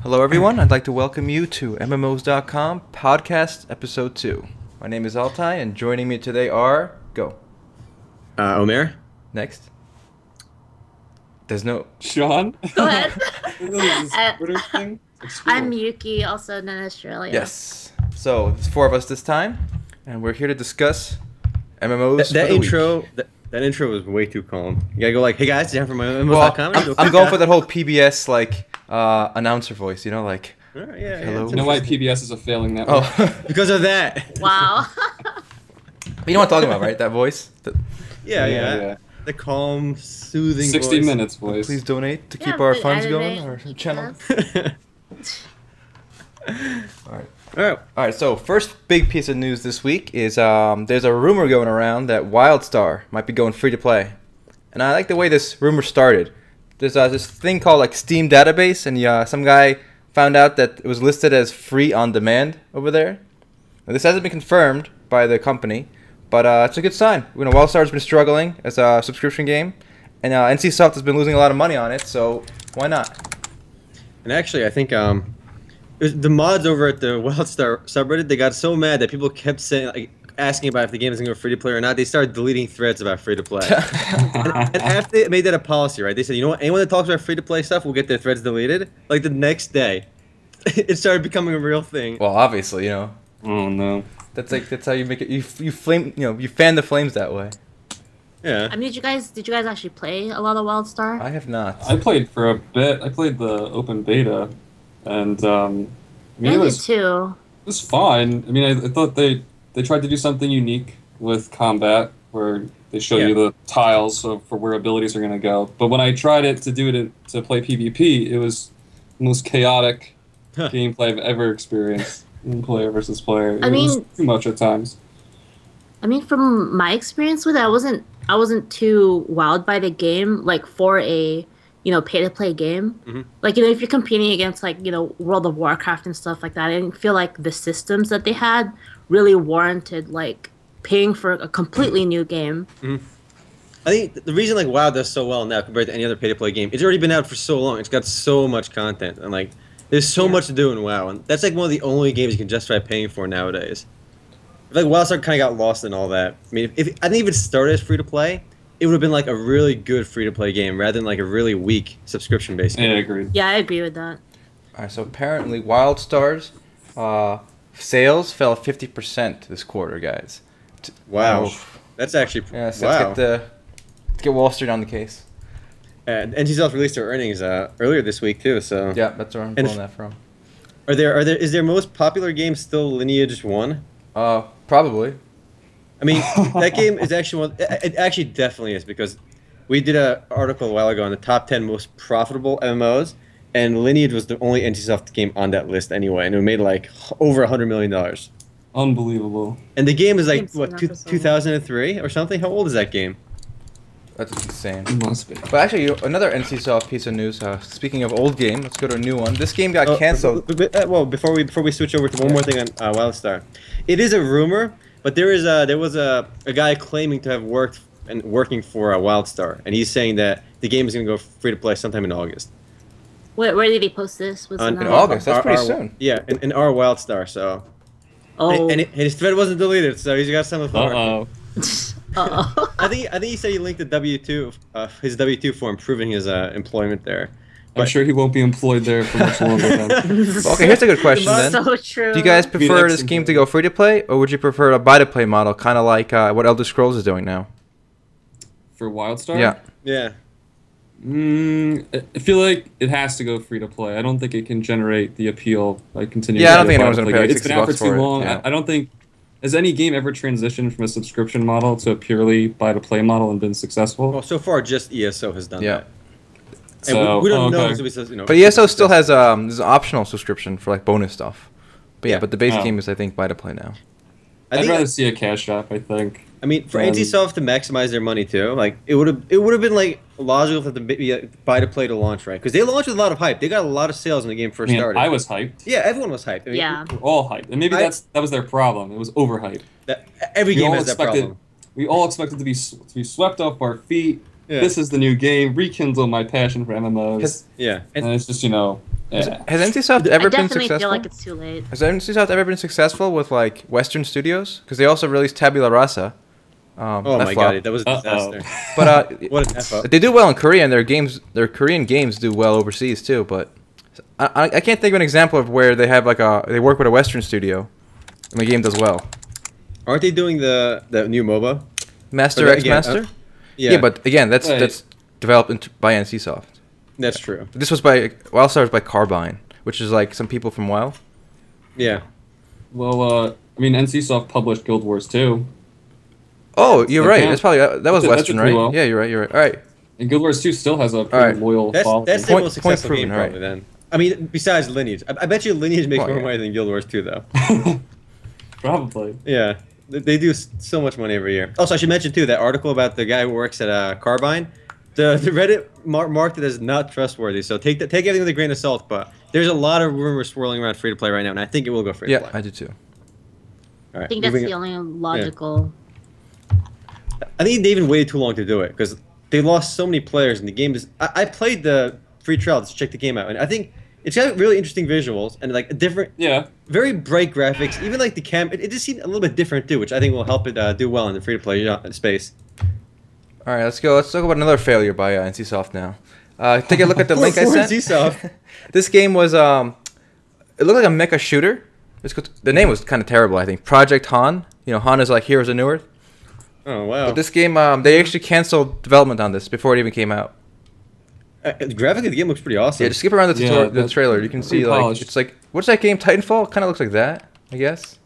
Hello, everyone. I'd like to welcome you to MMOs.com podcast episode 2. My name is Altai, and joining me today are... Go. Omer? Next. There's no... Sean? Go ahead. Twitter thing? I'm Yuki, also known as Australia. Yes. So, it's 4 of us this time, and we're here to discuss MMOs That for the intro... week. That intro was way too calm. You gotta go like, hey guys, you have from Well, MMOs.com? I'm going for that whole PBS, announcer voice, you know, like... Alright, yeah, Hello? You know why PBS is a failing network? Oh. Because of that. Wow. You know what I'm talking about, right? That voice? Yeah. The calm, soothing 60 voice. minutes voice. Please donate to Yeah, keep our but funds anime, going, our channel. yes. Alright. Alright, so first big piece of news this week is there's a rumor going around that WildStar might be going free to play. And I like the way this rumor started. There's this thing called like Steam database, and some guy found out that it was listed as free on demand over there. Now, this hasn't been confirmed by the company, but it's a good sign. You know, WildStar's been struggling as a subscription game, and NCSoft has been losing a lot of money on it, so why not? And actually, I think it was the mods over at the WildStar subreddit, they got so mad that people kept saying, like, asking about if the game is going to go free to play or not. They started deleting threads about free to play. and after they made that a policy, right? They said, you know what? Anyone that talks about free to play stuff will get their threads deleted. Like the next day, it started becoming a real thing. Well, obviously, you know. Oh no. That's how you make it. You flame, you fan the flames that way. Yeah. I mean, did you guys actually play a lot of WildStar? I have not. I played for a bit. I played the open beta, and I mean, I it did was too. fine. I mean, I thought they tried to do something unique with combat, where they show you the tiles for where abilities are going to go. But when I tried to play PvP, it was the most chaotic gameplay I've ever experienced in player versus player. It was too much at times. I mean, from my experience with it, I wasn't too wowed by the game, like for a pay-to-play game. Mm-hmm. Like, if you're competing against, like, World of Warcraft and stuff like that, I didn't feel like the systems that they had really warranted, like, paying for a completely new game. Mm-hmm. I think the reason, like, WoW does so well now compared to any other pay-to-play game, it's already been out for so long. It's got so much content, and, like, there's so much to do in WoW, and that's, like, one of the only games you can justify paying for nowadays. I feel like WoW kind of got lost in all that. I mean, I think if it started as free-to-play, it would have been like a really good free-to-play game rather than like a really weak subscription-based game. Yeah, I agree. Yeah, I agree with that. Alright, so apparently WildStar's sales fell 50% this quarter, guys. Wow. That's actually... Yeah, so wow. let's get Wall Street on the case. NCSoft released their earnings earlier this week too, so... Yeah, that's where I'm pulling that from. Is their most popular game still Lineage 1? Probably. I mean, that game is actually it actually definitely is, because we did an article a while ago on the top 10 most profitable MMOs, and Lineage was the only NCSoft game on that list anyway, and it made like over $100 million. Unbelievable. And the game is like, It's what, not for so 2003 or something? How old is that game? That's insane. It must be. But actually, another NCSoft piece of news. Speaking of old game, let's go to a new one. This game got canceled. Well, before we switch over to one more thing on WildStar, it is a rumor, but there was a guy claiming to have working for WildStar, and he's saying that the game is going to go free to play sometime in August. Where did he post this? Was In August. That's pretty soon. Yeah, in our WildStar. So. Oh. And his thread wasn't deleted, so he's got some authority. Uh-oh. I think he said he linked the his W-2 form proving his employment there. I'm sure he won't be employed there for much longer then. Okay, here's a good question then. So true. Do you guys prefer this game to go free to play, or would you prefer a buy to play model, kind of like what Elder Scrolls is doing now? For WildStar? Yeah. Yeah. I feel like it has to go free to play. I don't think it can generate the appeal like continuing. Yeah, I don't think anyone's gonna pay like It's been out for $60 too for it, long. yeah. I don't think has any game ever transitioned from a subscription model to a purely buy to play model and been successful. Well, so far just ESO has done that. And So, we don't know. okay. So we says, But ESO still has there's an optional subscription for like bonus stuff. But Yeah. but the base Oh. game is I think buy to play now. I'd rather see a cash shop. I think. I mean, for NCSoft to maximize their money too, like it would have been like logical for them to be buy to play to launch, right? Because they launched with a lot of hype. They got a lot of sales when the game first started. I was hyped. Yeah, everyone was hyped. I mean, Yeah. We're all hyped, and maybe that was their problem. It was overhyped. Every game has that problem. We all expected to be swept off our feet. Yeah. This is the new game. Rekindle my passion for MMOs. Yeah, And it's just, you know, Yeah. Has NCSoft ever I been definitely successful? feel like it's too late. Has NCSoft ever been successful with like Western studios? Because they also released Tabula Rasa. Oh that my flopped. god, that was a Uh-oh. disaster. But What an F up. they do well in Korea, and their Korean games do well overseas too. But I can't think of an example of where they have like they work with a Western studio, and the game does well. Aren't they doing the new MOBA? Master But X again, Master. Yeah, Yeah, but again, that's Wait. that's developed by NCSoft. that's true. This was by WildStar was by Carbine, which is like some people from WoW. Yeah. Well, I mean, NCSoft published Guild Wars 2, Oh, you're That right. count. That's probably that was That did Western, pretty right? well. Yeah, you're right. You're right. All right. and Guild Wars 2 still has a pretty Alright. loyal following. That's the Point- most point successful proven, game right. probably then. I mean, besides Lineage. I bet you Lineage makes Well, more yeah. money than Guild Wars 2, though. Probably. Yeah. They do so much money every year. Also, I should mention, too, that article about the guy who works at Carbine. The Reddit marked it as not trustworthy, so take everything with a grain of salt, but there's a lot of rumors swirling around free-to-play right now, and I think it will go free-to-play. Yeah, I do too. All right, I think that's moving the only logical. I think they even waited too long to do it because they lost so many players, and the game is. I played the free trial to check the game out, and I think it's got really interesting visuals and like a different, Yeah. very bright graphics. Even like the cam, it just seemed a little bit different too, which I think will help it do well in the free to play space. All right, let's go. Let's talk about another failure by NCSoft now. Take a look at the link I Poor sent. NCSoft. This game was it looked like a mecha shooter. The name was kind of terrible, I think. Project Han. You know, Han is like Heroes of New Earth. Oh wow! But this game, they actually canceled development on this before it even came out. Graphically, the game looks pretty awesome. Yeah, just skip around the, Yeah, the that's trailer. You can see pretty like polished. it's like what's that game? Titanfall. Kind of looks like that, I guess.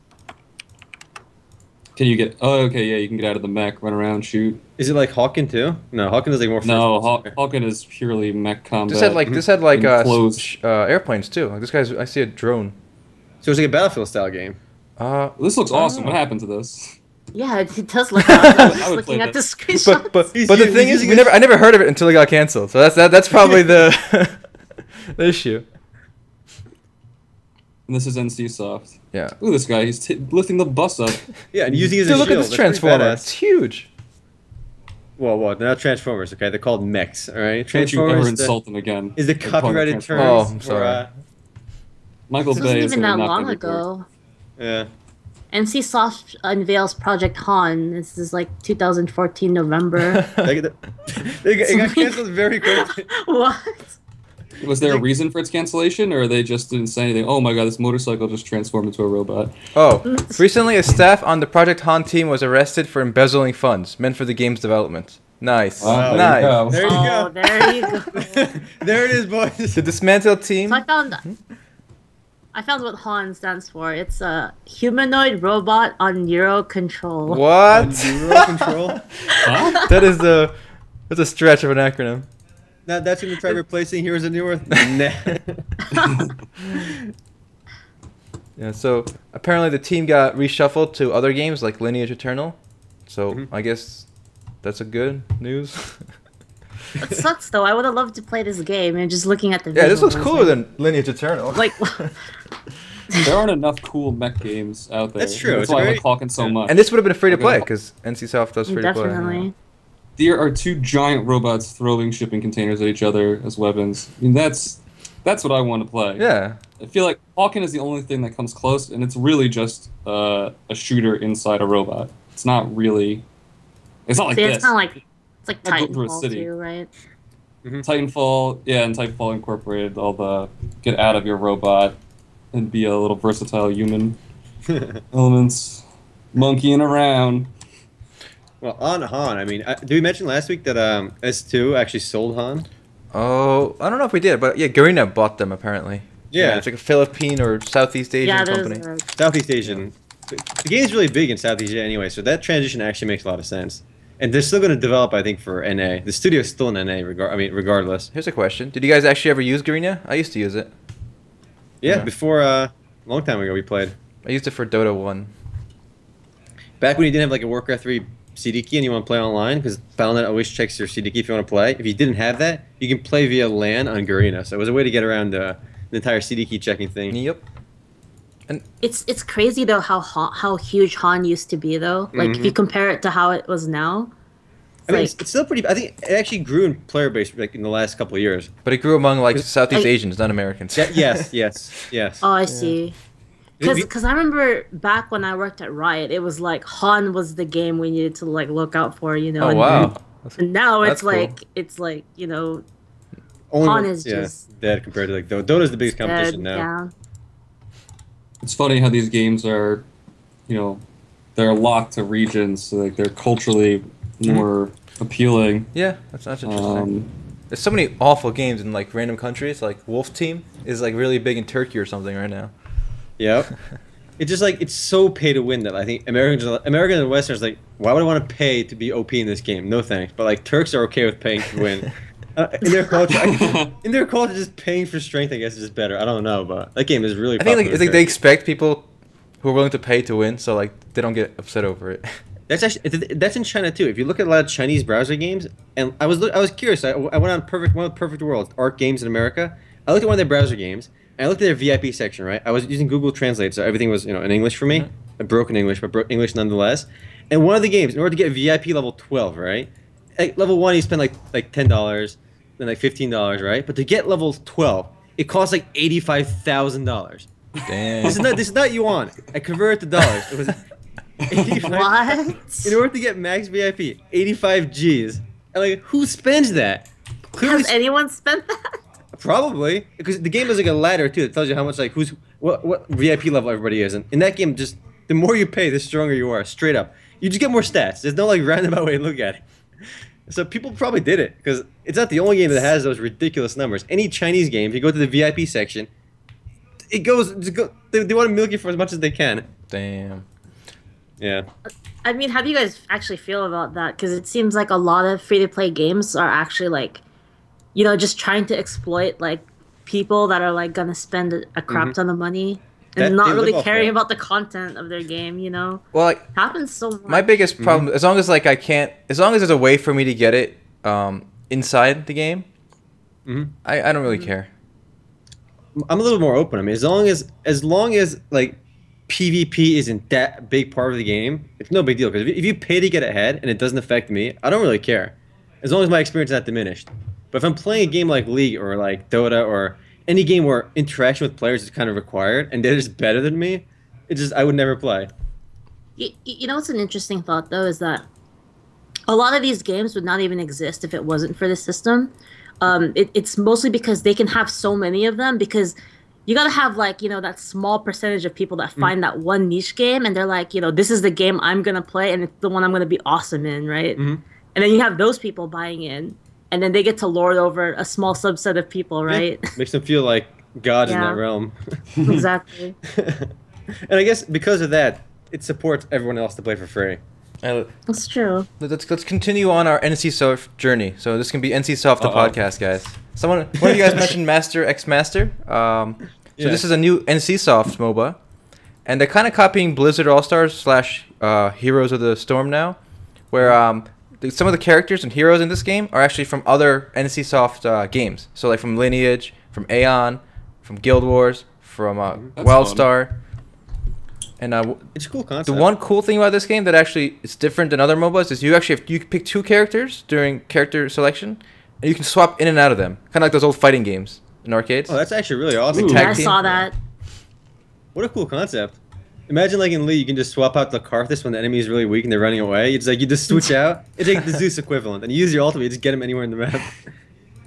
Can you get? Oh, okay, yeah. You can get out of the mech, run around, shoot. Is it like Hawken too? No, Hawken is like more. No, first-person. Hawken is purely mech combat. This had like Enclosed. airplanes too. Like this guy's. I see a drone. So it's like a Battlefield style game. This looks awesome. Oh. What happened to this? Yeah, it does look awesome. I Just would looking play at the this. screenshot. But He's the using- thing he's is, using I never heard of it until it got canceled. So that's probably the the issue. And this is NCSoft. Yeah. Look at this guy. He's lifting the bus up. Yeah, and using it as Dude, a look shield. at this That's pretty transformer. badass. It's huge. Well, they're not Transformers, okay? They're called mechs, all right? Don't you ever Transformers insult them again. is the They're called copyrighted Transformers. term. Oh, I'm sorry. Michael This Bay wasn't is even that not long gonna be bored. ago. Yeah. NCSoft unveils Project Han. This is like 2014 November. It got canceled very quickly. What? Was there a reason for its cancellation, or they just didn't say anything? Oh my god, this motorcycle just transformed into a robot. Oh, recently a staff on the Project Han team was arrested for embezzling funds meant for the game's development. Nice. Wow, Nice. There you Oh, go. there you go. There it is, boys. The dismantled team. So I found what Han stands for. It's a humanoid robot on Euro control. What? Zero control. Huh? That's a stretch of an acronym. Now that's gonna try replacing Heroes of New Earth. Nah. Yeah, so apparently the team got reshuffled to other games like Lineage Eternal. So I guess that's a good news. It sucks though. I would have loved to play this game and just looking at the Yeah, this looks visuals, cooler than Lineage Eternal. like There aren't enough cool mech games out there. That's true. That's It's why I very- like Hawken so much. And this would have been free to Okay. play because NCSoft does free to play. definitely. There are two giant robots throwing shipping containers at each other as weapons. I mean, that's what I want to play. Yeah. I feel like Hawken is the only thing that comes close, and it's really just a shooter inside a robot. It's not really. It's not like See, this. it's not like it's like Not going through a Titanfall city. too, right? Titanfall, yeah, and Titanfall incorporated all the get out of your robot and be a little versatile human elements, monkeying around. Well, on Han, I mean, did we mention last week that S2 actually sold Han? Oh, I don't know if we did, but yeah, Garena bought them apparently. Yeah. It's like a Philippine or Southeast Asian Yeah, company. there's Southeast Asian. The game's really big in Southeast Asia anyway, so that transition actually makes a lot of sense. And they're still going to develop, I think, for NA. The studio's still in NA, regardless. Here's a question: did you guys actually ever use Garena? I used to use it. Yeah, Yeah. before a long time ago we played. I used it for Dota 1. Back when you didn't have like a Warcraft 3 CD key and you want to play online, because Battle.net always checks your CD key if you want to play. If you didn't have that, you can play via LAN on Garena. So it was a way to get around the entire CD key checking thing. Yep. It's crazy though how huge Han used to be though. Like if you compare it to how it was now. I I mean, like it's still pretty. I think it actually grew in player base like in the last couple of years. But it grew among like Southeast Asians, not Americans. Yeah, yes. oh, I see. Because I remember back when I worked at Riot, it was like Han was the game we needed to like look out for, you know. Oh wow. And now That's it's like you know, Only Han is just dead compared to like Dota. Dota's the biggest competition now. Yeah. It's funny how these games are, you know, they're locked to regions, so like they're culturally more appealing. Yeah, that's interesting. There's so many awful games in like random countries. Like Wolf Team is like really big in Turkey or something right now. Yep. It's just like it's so pay to win that I think Americans and Westerners like, why would I want to pay to be OP in this game? No thanks. But like Turks are okay with paying to win. In their culture, just paying for strength, I guess, is just better. I don't know, but that game is really. I think like, it's like they expect people who are willing to pay to win, so like they don't get upset over it. That's in China too. If you look at a lot of Chinese browser games, and I was curious. I went on one of Perfect World Art Games in America. I looked at one of their browser games, and I looked at their VIP section. Right, I was using Google Translate, so everything was in English for me, broken English, but English nonetheless. And one of the games, in order to get VIP level 12, right, at level 1 you spend like $10, then like $15, right? But to get level 12, it costs like $85,000. Damn. This is not yuan. I converted to dollars. It was 85. What? In order to get max VIP, 85 Gs. And like, who spends that? Clearly, Has anyone spent that? probably because the game has like a ladder too. It tells you how much like what VIP level everybody is. And in that game, just the more you pay, the stronger you are. Straight up, you just get more stats. There's no like roundabout way to look at it. So people probably did it because it's not the only game that has those ridiculous numbers. Any Chinese game, if you go to the VIP section, it goes. They want to milk you for as much as they can. Damn. Yeah. I mean, how do you guys actually feel about that? Because it seems like a lot of free-to-play games are actually like, you know, just trying to exploit like people that are like gonna spend a crap ton of money and not really caring about the content of their game. You know. Well, like happens so much. my biggest problem, as long as like as long as there's a way for me to get it inside the game, I don't really care. I'm a little more open. I mean, as long as like PvP isn't that big part of the game, it's no big deal. Because if you pay to get ahead and it doesn't affect me, I don't really care. As long as my experience is not diminished. But if I'm playing a game like League or like Dota or any game where interaction with players is kind of required and they're just better than me, I would never play. You know what's an interesting thought though is that a lot of these games would not even exist if it wasn't for the system. It's mostly because they can have so many of them because you gotta have like, you know, that small percentage of people that find that one niche game and they're like, you know, this is the game I'm gonna play and it's the one I'm gonna be awesome in, right? And then you have those people buying in and then they get to lord over a small subset of people, right? Yeah. Makes them feel like gods in that realm. Exactly. And I guess because of that, it supports everyone else to play for free. That's true. Let's continue on our NC Soft journey. So this can be NC Soft the podcast, guys. One of you guys mentioned Master X Master. So this is a new NC Soft MOBA, and they're kind of copying Blizzard All Stars / Heroes of the Storm now, where some of the characters and heroes in this game are actually from other NC Soft games. So like from Lineage, from Aeon, from Guild Wars, from WildStar. And it's a cool concept. The one cool thing about this game that actually is different than other MOBAs is you can pick 2 characters during character selection, and you can swap in and out of them, kind of like those old fighting games in arcades. Oh, that's actually really awesome. Like I saw that. What a cool concept. Imagine like in League, you can just swap out the Karthus when the enemy is really weak and they're running away. It's like you just switch out. It's like the Zeus equivalent, and you use your ultimate, you just get him anywhere in the map.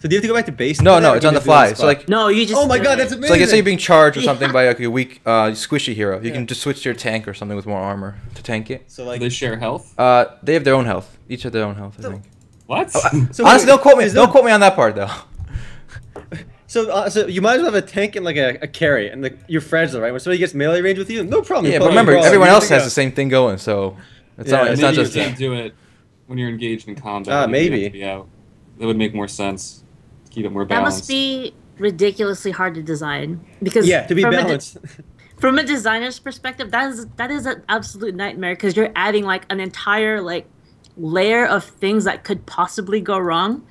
So do you have to go back to base? No, it's on the fly. So like, no, you just. Oh my god, that's amazing. So like, let's say you're being charged or something by like a weak, squishy hero. You can just switch to your tank or something with more armor to tank it. So like, they share health. They have their own health. Each have their own health, I think. What? So honestly, don't quote me on that part though. So you might as well have a tank and like a carry, and like you're fragile, right? When somebody gets melee range with you, no problem. Yeah, but remember, everyone else has the same thing going, so it's not just you can't do it when you're engaged in combat. Maybe. That would make more sense. Keep it more That balanced. must be ridiculously hard to design because to be balanced. From a designer's perspective, that is an absolute nightmare because you're adding like an entire like layer of things that could possibly go wrong.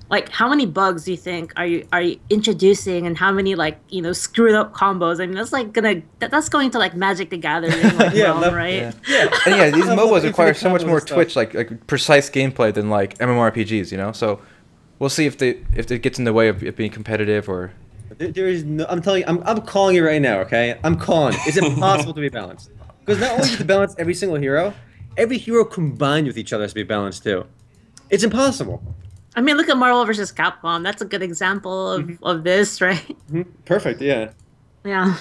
like how many bugs do you think are you introducing, and how many like screwed up combos? I mean, that's going to like Magic the Gathering like realm, right? Yeah. And yeah, these MOBAs require so much more twitch, like precise gameplay than like MMORPGs, you know. So we'll see if it gets in the way of it being competitive or. There is no. I'm telling you, I'm calling it right now. Okay, I'm calling it. It's impossible to be balanced because not only do you have to balance every single hero, every hero combined with each other has to be balanced too. It's impossible. I mean, look at Marvel vs. Capcom. That's a good example of this, right? Perfect. Yeah. Yeah.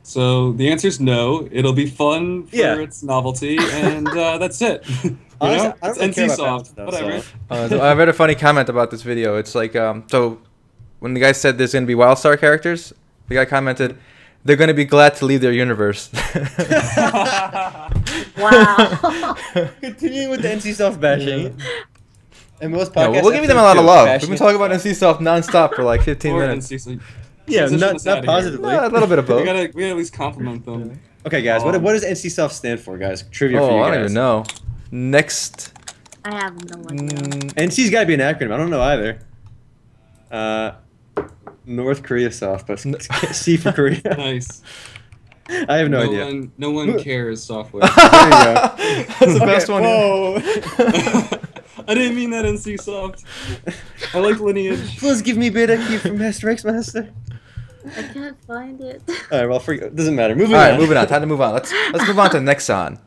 So the answer is no. It'll be fun for its novelty, and that's it. Honestly, I don't it's care about NCSoft, stuff, whatever. so. I read a funny comment about this video. It's like so when the guy said there's gonna be WildStar characters, the guy commented, "They're gonna be glad to leave their universe." Wow. Continuing with the NCSoft bashing. And most podcasts. We'll give them a lot of love. We've been talking about NCSoft nonstop for like 15 minutes. Yeah, not positively. A little bit of both. We gotta at least compliment them. Okay, guys, what does NCSoft stand for, guys? Trivia for you guys. I don't even know. Next. I have no idea. NC's got to be an acronym. I don't know either. North Korea Soft, but C for Korea. Nice. I have no idea. No one cares software. There you go. That's the best one. Whoa. I didn't mean that, NCSoft. I like Lineage. Please give me beta key from Master X Master. I can't find it. All right, well, doesn't matter. Moving All on. right, moving on. Time to move on. Let's move on to Nexon.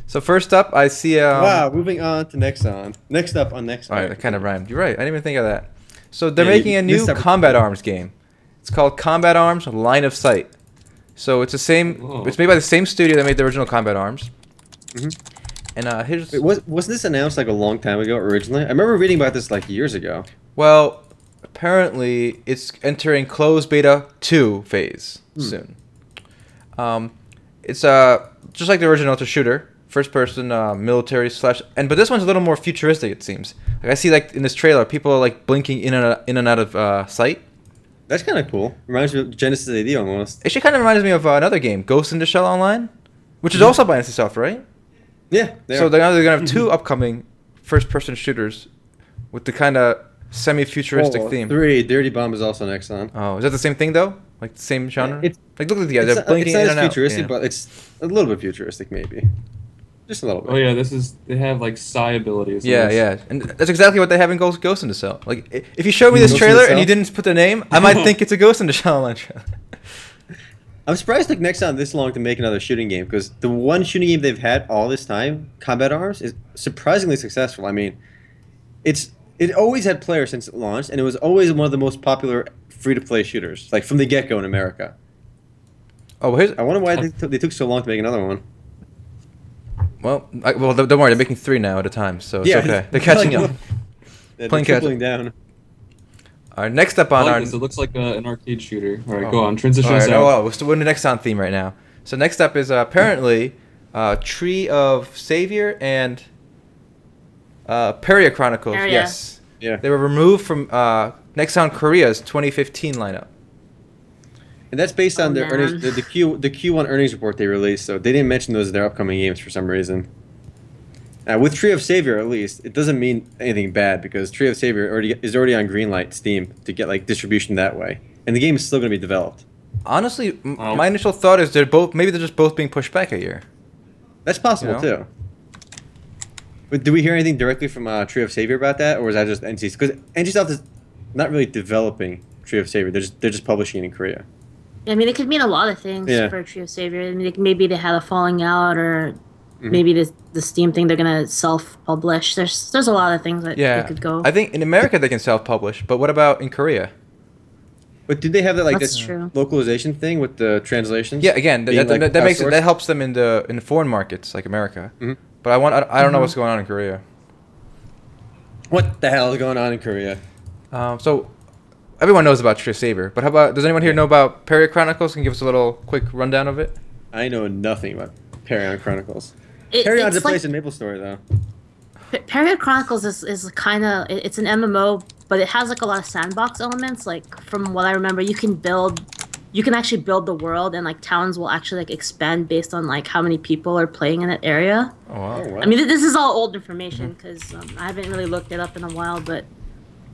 So first up, I see. Wow, moving on to Nexon. Next up on Nexon. All right, that kind of rhymed. You're right. I didn't even think of that. So they're making a new combat arms game. It's called Combat Arms Line of Sight. So it's the same. It's made by the same studio that made the original Combat Arms. And here's. Wait, wasn't this announced like a long time ago originally? I remember reading about this like years ago. Well, apparently it's entering closed beta 2 phase soon. It's just like the original. It's a shooter, first person, military / but this one's a little more futuristic. It seems. Like I see like in this trailer, people are like blinking in and out of sight. That's kind of cool. Reminds me of Genesis AD almost. It kind of reminds me of another game, Ghost in the Shell Online, which is also by NCSoft, right? Yeah. So they're gonna have 2 upcoming first-person shooters with the kind of semi-futuristic theme. 3 Dirty Bomb is also Nexon. Oh, is that the same thing though? Like the same genre? Like look at the guys. They're It's blinking not in as and out. futuristic, Yeah. but it's a little bit futuristic maybe. Just a little bit. Oh yeah, they have like psi abilities. Yeah, and that's exactly what they have in Ghost in the Shell. Like, if you showed me this Ghost in the trailer and Shell? you didn't put the name, I might think it's a Ghost in the Shell Online trailer. I'm surprised it took Nexon this long to make another shooting game because the one shooting game they've had all this time, Combat Arms, is surprisingly successful. I mean, it always had players since it launched, and it was always one of the most popular free-to-play shooters, like from the get-go in America. Oh, well, I wonder why they took so long to make another one. Well, don't worry. They're making 3 now at a time, so it's okay. They're catching up. They're Playing tripling down. All right, next up on our... It looks like an arcade shooter. All right, go on. Transition us out. Oh, we're in the Nexon theme right now. So next up is apparently Tree of Savior and Peria Chronicles. Peria. Yes. Yeah. They were removed from Nexon Korea's 2015 lineup. And that's based on their earnings, the Q1 earnings report they released, so they didn't mention those as their upcoming games for some reason. With Tree of Savior, at least, it doesn't mean anything bad because Tree of Savior is already on Greenlight Steam to get like distribution that way, and the game is still going to be developed. Honestly, my initial thought is they're just both being pushed back a year. That's possible too. But did we hear anything directly from Tree of Savior about that, or was that just NC? Because NCSoft is not really developing Tree of Savior; they're just publishing it in Korea. I mean, it could mean a lot of things for Tree of Savior. I mean, maybe they had a falling out, or maybe the Steam thing they're gonna self-publish. There's a lot of things that they could go. I think in America they can self-publish, but what about in Korea? But did they have that like That's this true. localization thing with the translations? Yeah, again, outsourced? that helps them in the foreign markets like America. But I don't know what's going on in Korea. What the hell is going on in Korea? So everyone knows about Tree of Savior, but how about does anyone here know about Peria Chronicles? Can you give us a little quick rundown of it? I know nothing about Peria Chronicles. It's Perion's a like- place in Maple Story though. Peria Chronicles is kind of it's an MMO, but it has like a lot of sandbox elements. Like from what I remember, you can actually build the world, and like towns will actually like expand based on like how many people are playing in that area. Oh wow. Oh, wow. I mean, this is all old information because I haven't really looked it up in a while, but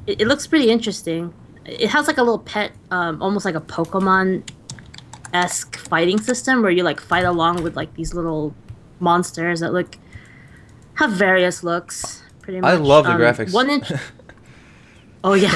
it looks pretty interesting. It has like a little pet, almost like a Pokemon-esque fighting system where you like fight along with like these little monsters that have various looks. Pretty much. I love the graphics. Oh yeah,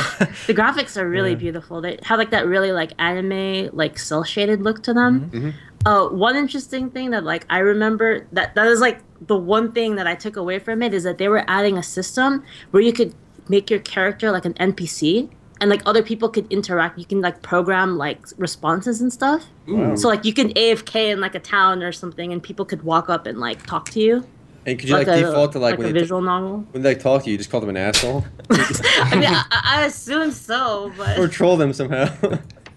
the graphics are really beautiful. They have like that really like anime like cel shaded look to them. One interesting thing that like I remember that is like the one thing that I took away from it is that they were adding a system where you could make your character like an NPC and like other people could interact. You can like program like responses and stuff. Ooh. So like you can AFK in like a town or something and people could walk up and like talk to you. And could you like default to like a visual novel? When they talk to you, you just call them an asshole? I mean, I assume so, but Or troll them somehow.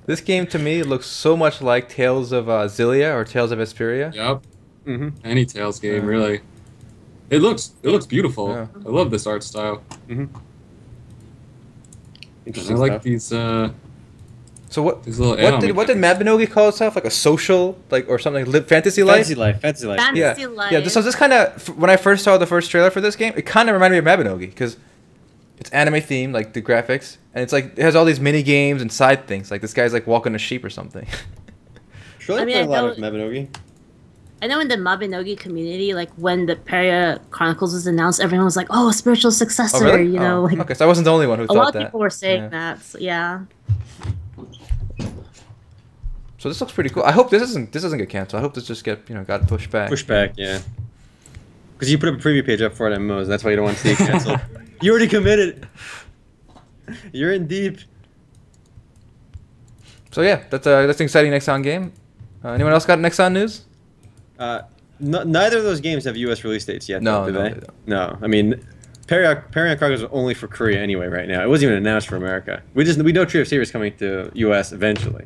This game to me looks so much like Tales of Xillia or Tales of Vesperia. Yep. Mm-hmm. Any Tales game, really. It looks beautiful. Yeah. I love this art style. Mm-hmm. I Interesting like stuff. these. So what? These little What did Mabinogi call itself? Like a social, like or something? Fantasy life. Fantasy life. Fantasy life. Fantasy life. Yeah. So this kind of when I first saw the first trailer for this game, it kind of reminded me of Mabinogi because it's anime themed, like the graphics, and it's like it has all these mini games and side things. Like this guy's like walking a sheep or something. Sure, I I mean, play a I lot of know- Mabinogi. I know in the Mabinogi community, like when the Peria Chronicles was announced, everyone was like, "Oh, a spiritual successor," Oh really? you know. Oh, Like okay, so I wasn't the only one who a thought lot of that. people were saying Yeah. that. So, yeah. So this looks pretty cool. I hope this doesn't get canceled. I hope this just got pushed back. Pushback, yeah. Because you put up a preview page up for it at MMOs, that's why you don't want to see it canceled. You already committed. You're in deep. So yeah, that's an exciting Nexon game. Anyone else got Nexon news? Neither of those games have U.S. release dates yet. No, though, do no, they? they don't. No, I mean, Peria Chronicles is only for Korea anyway right now. It wasn't even announced for America. We know Tree of Series is coming to U.S. eventually.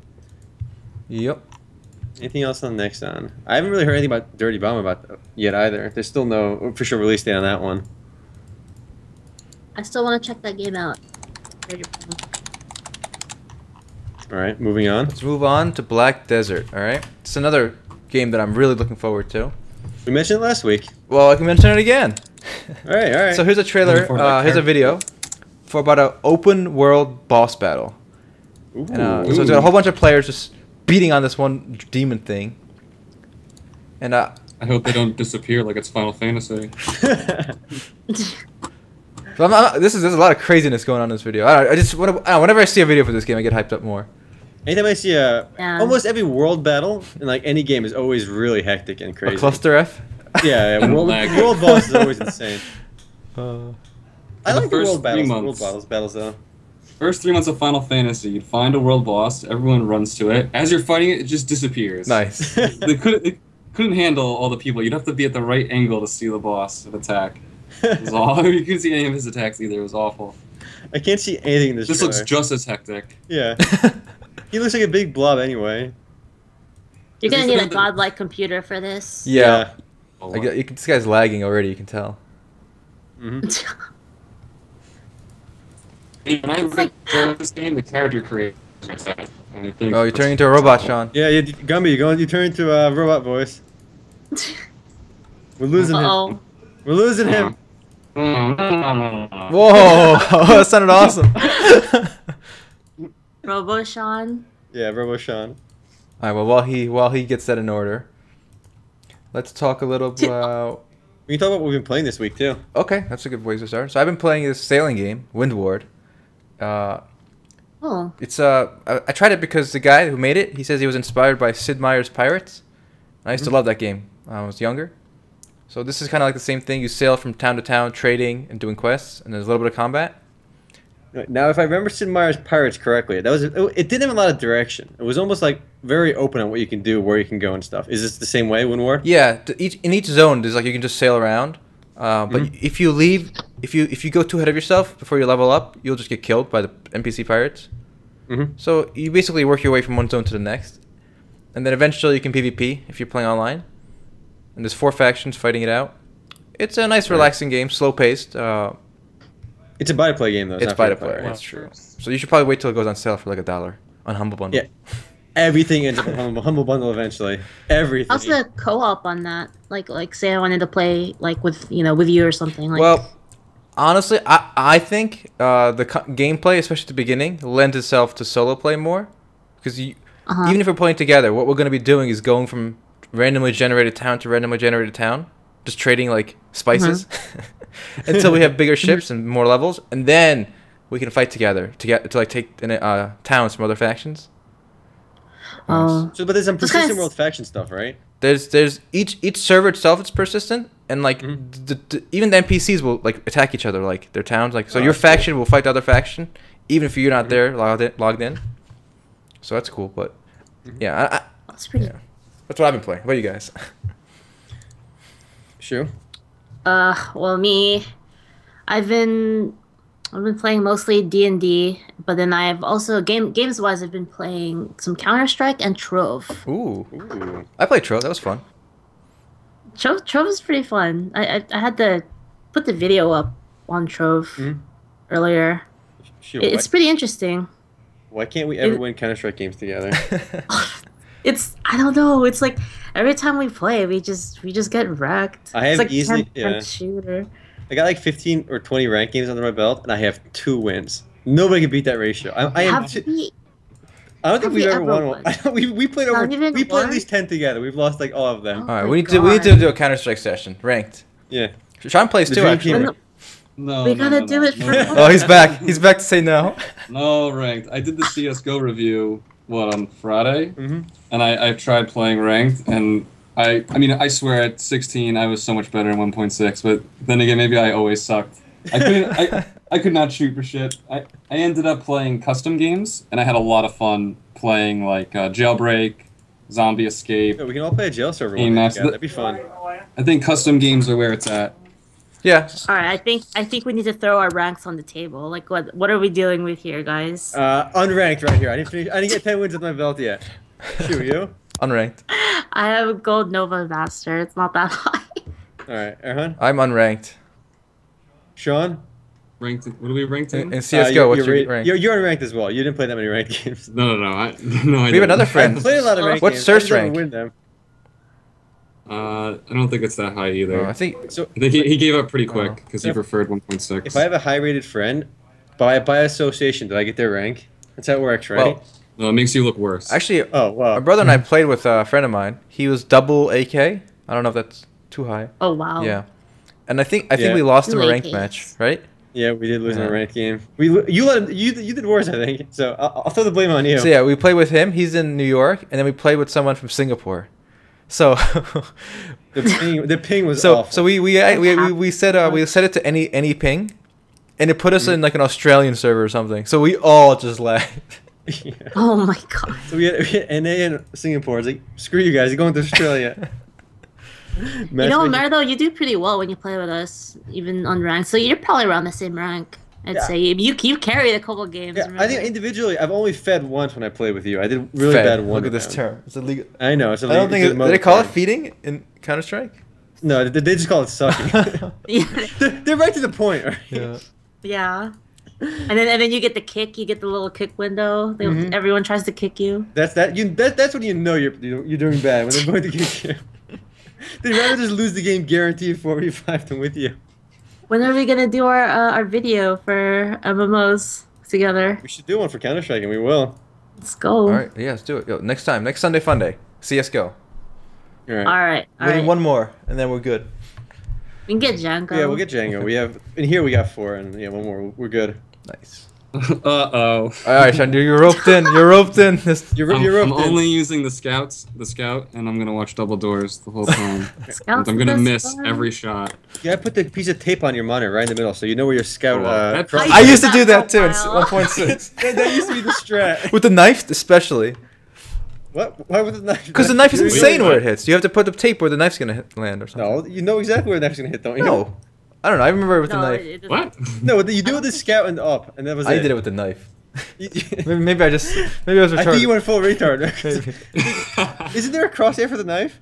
Yep. Anything else on Nexon? I haven't really heard anything about Dirty Bomb yet either. There's still no official release date on that one. I still want to check that game out. All right, moving on. Let's move on to Black Desert. All right, it's another game that I'm really looking forward to. We mentioned it last week. Well, I can mention it again. All right, all right. So here's a trailer. Looking forward to that Here's a video for about an open world boss battle. Ooh. And, so it's got a whole bunch of players just beating on this one demon thing. And I hope they don't disappear like it's Final Fantasy. so there's a lot of craziness going on in this video. I just whenever I see a video for this game, I get hyped up more. Anytime I see Yeah. almost every world battle in like any game is always really hectic and crazy. A cluster F. Yeah, And world lag. boss is always insane. I The like the first world 3 battles. months. Battles though. First 3 months of Final Fantasy, you'd find a world boss, everyone runs to it. As you're fighting it, it just disappears. Nice. They couldn't handle all the people. You'd have to be at the right angle to see the boss attack. It was all, you couldn't see any of his attacks either. It was awful. I can't see anything in this. This looks trailer. just as hectic. Yeah. He looks like a big blob anyway. You're gonna Is need this a the- godlike computer for this. Yeah. Oh, This guy's lagging already. You can tell. Hmm. When I read this game, the character creator. Oh, you're turning into a robot, Sean. Yeah, Gumby, you turn into a robot voice. We're losing him. Uh-oh. We're losing him. Whoa, that sounded awesome. Robo-Sean. Yeah, Robo Sean. All right. Well, while he gets that in order, let's talk a little about. We can talk about what we've been playing this week too. Okay, that's a good way to start. So I've been playing this sailing game, Windward. Oh. It's I tried it because the guy who made it, he says he was inspired by Sid Meier's Pirates. I used to love that game when I was younger. So this is kind of like the same thing. You sail from town to town, trading and doing quests, and there's a little bit of combat. Right, now, if I remember Sid Meier's Pirates correctly, it didn't have a lot of direction. It was almost like very open on what you can do, where you can go and stuff. Is this the same way, Windward? Yeah, in each zone, there's like you can just sail around. But if you leave, if you go too ahead of yourself before you level up, you'll just get killed by the NPC pirates. Mm-hmm. So you basically work your way from one zone to the next, and then eventually you can PvP if you're playing online. And there's 4 factions fighting it out. It's a nice, relaxing game, slow paced. It's a buy-to-play game though. It's not buy to free-to-play, play. right? That's true. So you should probably wait till it goes on sale for like $1 on Humble Bundle. Yeah. Everything ends up on Humble Bundle eventually. Everything. How's the co-op on that? Like say I wanted to play like with you or something. Like, Well, Honestly, I think the gameplay, especially at the beginning, lends itself to solo play more. Because even if we're playing together, what we're going to be doing is going from randomly generated town to randomly generated town, just trading like spices until we have bigger ships and more levels, and then we can fight together to like take towns from other factions. So, but there's some persistent world faction stuff, right? There's each server itself is persistent, and like even the NPCs will like attack each other, like their towns. Like so, your faction will fight the other faction, even if you're not there logged in. So that's cool, but yeah, That's pretty. yeah, that's what I've been playing. What about you guys? Sure. Well, me, I've been playing mostly D&D, but then I've also games wise I've been playing some Counter-Strike and Trove. Ooh, Ooh. I played Trove. That was fun. Trove is pretty fun. I had to put the video up on Trove earlier. Shoot, It's pretty interesting. why can't we ever win Counter-Strike games together? I don't know. It's like every time we play, we just get wrecked. I have it's like easily 10% shooter. I got like 15 or 20 ranked games under my belt, and I have 2 wins. Nobody can beat that ratio. I don't think we've ever won one. we played over. We played at least 10 together. We've lost like all of them. All right, we need to do a Counter-Strike session, ranked. Yeah. Sean plays The too, Dream actually. Team. No, We gotta do it for Oh, he's back. He's back to say no. No ranked. I did the CS:GO review on Friday, and I tried playing ranked, and I mean I swear at 16 I was so much better in 1.6, but then again maybe I always sucked. I could not shoot for shit. I ended up playing custom games, and I had a lot of fun playing like Jailbreak, Zombie Escape. Yeah, we can all play a jail server Game one day Master. together. That'd be fun. I think custom games are where it's at. Yeah. All right, I think we need to throw our ranks on the table. Like what are we dealing with here, guys? Unranked right here. I didn't get 10 wins with my belt yet. Shoot, you? Unranked. I have a gold Nova Master. It's not that high. All right, Erhan? I'm unranked. Sean? Ranked. What are we ranked in? In CS:GO, what's your you're, rank? you're unranked as well. You didn't play that many ranked games. No. I We have another I friend. played a lot of ranked What's games. Sir's I didn't rank? win them. I don't think it's that high either. Oh, I think So I think he gave up pretty quick because he If- preferred 1.6. if I have a high-rated friend, by association, did I get their rank? That's how it works, right? Well, No, it makes you look worse. actually, Oh, wow. my brother and I played with a friend of mine. He was double AK. I don't know if that's too high. Oh wow. Yeah, and I think Yeah. we lost him a Two ranked AKs. match, right? Yeah, we did lose in Yeah. a ranked game. You did worse, I think. So I'll throw the blame on you. So yeah, we played with him. He's in New York, and then we played with someone from Singapore. So The ping was so awful. so we set it to any ping, and it put us in like an Australian server or something. So we all just lagged. Yeah. Oh my god. So we had NA in Singapore. It's like, screw you guys, you're going to Australia. You know, Merdo, you do pretty well when you play with us, even on rank. So you're probably around the same rank. I'd Yeah. say you carried a couple games. Yeah, I remember? think individually, I've only fed once when I played with you. I did really Fed. bad one. Look at this round. term. It's illegal. I know. It's I don't think. Did they call it feeding in Counter Strike? No, they just call it sucking. Yeah. they're right to the point. Right? Yeah. Yeah. And then you get the kick. You get the little kick window. Everyone tries to kick you. That's when you know you're doing bad, when they're going to kick you. They'd rather just lose the game guaranteed 4v5 than with you. When are we gonna do our video for MMOs together? We should do one for Counter-Strike, and we will. Let's go. All right. Yeah, let's do it. Yo, next Sunday Fun Day. CS:GO. All right. All right. All We need right. one more, and then we're good. We can get Django. Yeah, we'll get Django. We have in here we got 4, and yeah, one more. We're good. Nice. Uh-oh. All right, Sean, you're roped in. You're roped in. You're I'm up then. only using the scout, and I'm gonna watch double doors the whole time. Scouts I'm gonna this miss far. every shot. You gotta put the piece of tape on your monitor right in the middle, so you know where your scout. Oh, that- cross- I used to do that that too in profile. 1.6 that used to be the strat. with the knife, especially What? Why with the knife? because the knife is You- insane where it hits. You have to put the tape where the knife's gonna land or something. No, you know exactly where the knife's gonna hit, don't you? No, I don't know. I remember it with the No, knife. it doesn't- What? No, you do it with the scout and up, and that was I it. did it with the knife. You- Maybe I was retarded. I think you went full retard. Maybe. Isn't there a crosshair for the knife?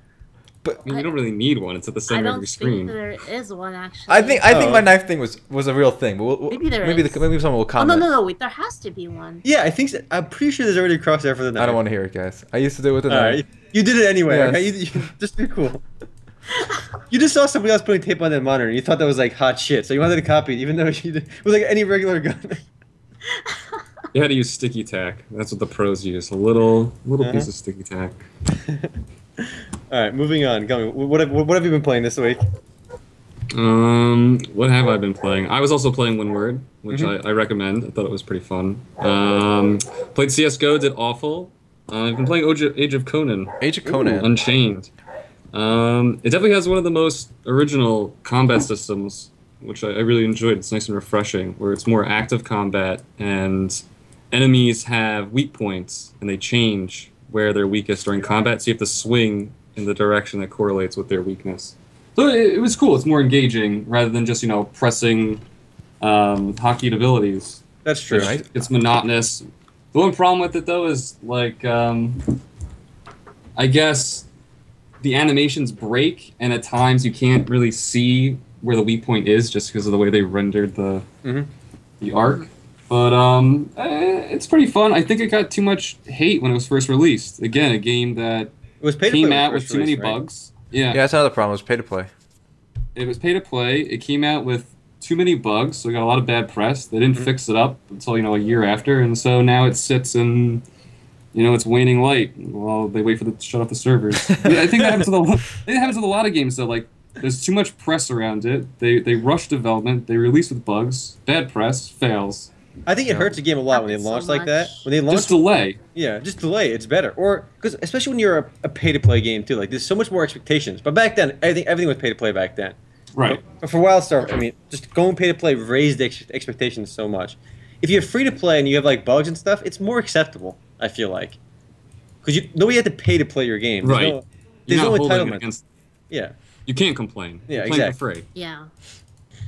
I mean, you don't really need one. It's at the I center of don't your think screen. there is one actually. I think Oh. my knife thing was a real thing. But Maybe there maybe is. maybe someone will Oh comment. no! Wait, there has to be one. Yeah, I think so. I'm pretty sure there's already a crosshair for the knife. I don't want to hear it, guys. I used to do it with the All knife. right, you did it anyway. Yes. Okay? Just be cool. You just saw somebody else putting tape on that monitor, and you thought that was like hot shit, so you wanted to copy it, even though it was like any regular gun. You had to use sticky tack. That's what the pros use. A little piece of sticky tack. All right, moving on. What have you been playing this week? What have I been playing? I was also playing Windward, which I recommend. I thought it was pretty fun. Played CS:GO, did awful. I've been playing Age of Conan. Age of Conan. Ooh, Unchained. It definitely has one of the most original combat systems, which I really enjoyed. It's nice and refreshing, where it's more active combat, and enemies have weak points, and they change where they're weakest during combat, so you have to swing in the direction that correlates with their weakness. So it was cool. It's more engaging, rather than just, pressing hotkeyed abilities. That's true. It's monotonous. The one problem with it, though, is, I guess the animations break, and at times you can't really see where the weak point is just because of the way they rendered the arc. But it's pretty fun. I think it got too much hate when it was first released. Again, a game that came out with too many bugs. Yeah, that's another problem. It was pay to play. It was pay to play. It came out with too many bugs, so it got a lot of bad press. They didn't fix it up until a year after, and so now it sits in it's waning light while they wait for to shut off the servers. I think that happens with a lot of games, though. Like, there's too much press around it. They rush development. They release with bugs. Bad press. Fails. I think it hurts a game a lot when they launch like that. When they launch, just delay. Yeah, just delay. It's better. Or because especially when you're a pay-to-play game too, like there's so much more expectations. But back then, I think everything was pay-to-play back then. Right. But for WildStar, I mean, just going pay-to-play raised the expectations so much. If you're free-to-play and you have like bugs and stuff, it's more acceptable. I feel like, because nobody had to pay to play your game. There's You're no not holding it entitlement. against. Yeah. You can't complain. Yeah, You're playing exactly. for free. Yeah.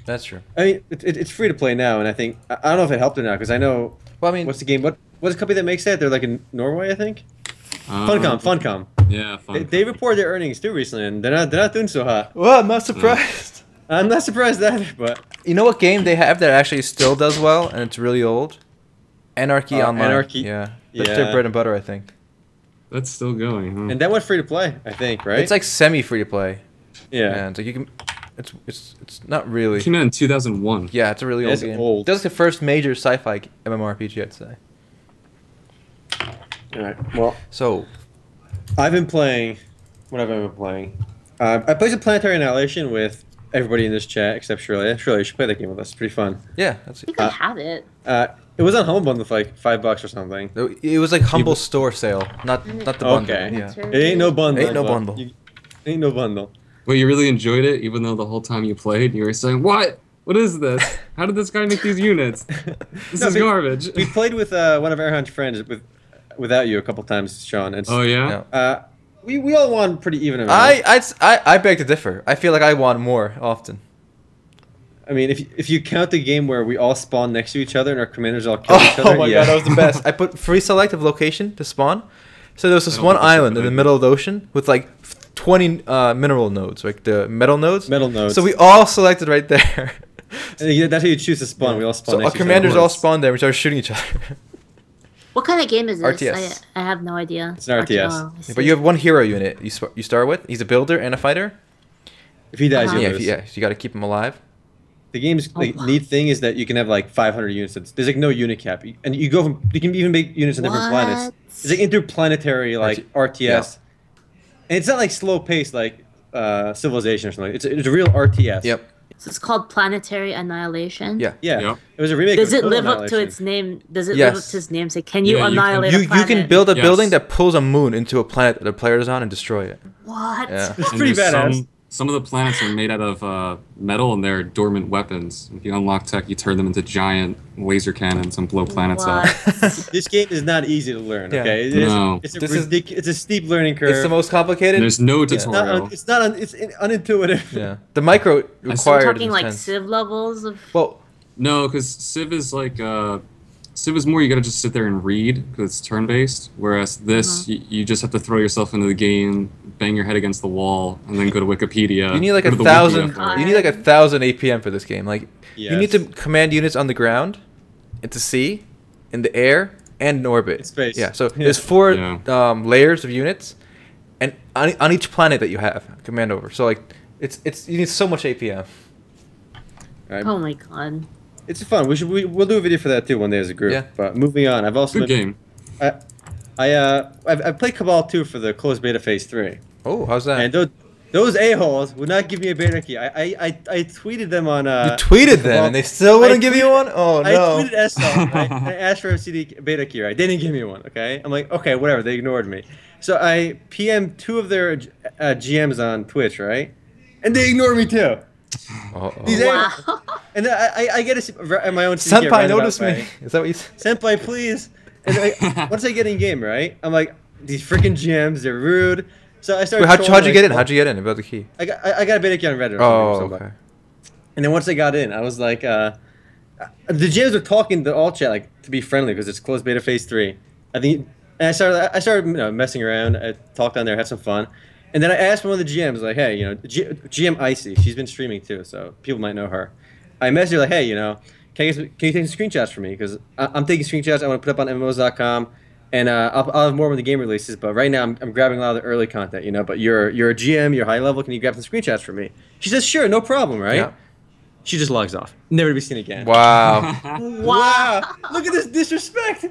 That's true. I mean, it's free to play now, and I think I don't know if it helped or not because I know. Well, I mean, what's the game? What's the company that makes that? They're like in Norway, I think. Funcom. Yeah, Funcom. They reported their earnings too recently, and they're not doing so hot. well, I'm not surprised. I'm not surprised either, but You know what game they have that actually still does well, and it's really old? Anarchy Online. Anarchy. Yeah. That's their bread and butter, I think. That's still going. Huh? and that went free to play, I think, right? It's like semi free to play. yeah. And like you can, it's not really. It came out in 2001. Yeah, it's a really old It's game. old. That's the first major sci-fi MMORPG, I'd say. All right. Well, So, I've been playing. What have I been playing? I played some Planetary Annihilation with everybody in this chat except Shirley. Shirley, you should play that game with us. It's pretty fun. yeah, that's I think I have it. It was on Humble Bundle for like $5 or something. it was like humble store sale, not the bundle. Okay. Yeah. It ain't no bundle. Ain't no but bundle. Ain't no bundle. Wait, you really enjoyed it, even though the whole time you played, you were saying, "What? What is this? How did this guy make these units? This is garbage." We played with one of Erhan's friends without you a couple times, Sean. Oh yeah. Yeah. We all won pretty even amount. I beg to differ. I feel like I won more often. I mean, if you count the game where we all spawn next to each other and our commanders all kill each other, Oh my god, that was the best. I put free select of location to spawn. So there was this I don't one think that's a island good in the idea. middle of the ocean with like 20 mineral nodes, like the metal nodes. Metal nodes. So we all selected right there. And that's how you choose to spawn. We all spawn So next our to each other. commanders all spawned there and we started shooting each other. What kind of game is this? RTS. I have no idea. It's an RTS. Oh, I see. But you have one hero unit you start with. He's a builder and a fighter. If he dies, Uh-huh. you Yeah, lose. so you got to keep him alive. The game's neat thing is that you can have like 500 units. There's like no unit cap, and you can even make units on different planets. What? It's like interplanetary like RTS, Yeah. and it's not like slow paced like Civilization or something. It's a real RTS. Yep. So it's called Planetary Annihilation. Yeah. Yeah. Yep. It was a remake. Does of it Total live up to Annihilation. its name? Does it Yes. live up to its namesake? Can you Yeah, you can- annihilate You a planet? can build a Yes. building that pulls a moon into a planet that the player is on and destroy it. What? Yeah. It's And pretty there's badass. Some of the planets are made out of metal, and they're dormant weapons. If you unlock tech, you turn them into giant laser cannons and blow planets up. What? This game is not easy to learn. Yeah. Okay, No. it's a This is- it's a steep learning curve. It's the most complicated. And there's no It's not. tutorial. It's unintuitive. Yeah. The micro We're required talking is like intense. Civ levels of. Well, No, because Civ is like Civ is more you gotta just sit there and read because it's turn-based. Whereas this, you just have to throw yourself into the game, bang your head against the wall, and then go to Wikipedia. you need like go to the wiki 1,000. afterwards. You need like 1,000 APM for this game. Like you need to Yes. command units on the ground, into sea, in the air, and in orbit. In space. Yeah. So Yeah. there's 4 Yeah. layers of units, and on each planet that you have command over. So like it's you need so much APM. Right. Oh my god. It's fun. We'll do a video for that too one day as a group. Yeah. But moving on, I've also Good game. I've played Cabal 2 for the closed beta phase 3. Oh, how's that? And those a-holes would not give me a beta key. I tweeted them on. You tweeted them, and they still wouldn't give you one? Oh, no. I tweeted SL, right? I asked for a CD beta key, right? They didn't give me one, okay? I'm like, okay, whatever. They ignored me. So I PM'd 2 of their GMs on Twitch, right? And they ignored me too. These Wow. and then I get my own CD Senpai, notice me. Is that what you said? Senpai, please. And once I get in game, right? I'm like, these freaking GMs, they're rude. So I started. Wait, how'd you get in? How'd you get in about the key? I got a beta key on Reddit. Oh, okay. And then once I got in, I was like, the GMs were talking to all chat like to be friendly because it's closed beta phase 3. I think, and I started messing around. I talked on there, had some fun, and then I asked one of the GMs like, hey, GM Icy, she's been streaming too, so people might know her. I messaged her like, hey, can you take some screenshots for me? Because I'm taking screenshots. I want to put up on MMOs.com. And I'll have more when the game releases, but right now I'm grabbing a lot of the early content, But you're a GM, you're high level. Can you grab some screenshots for me? She says, sure, no problem, right? Yeah. She just logs off, never to be seen again. Wow. Wow! Look at this disrespect.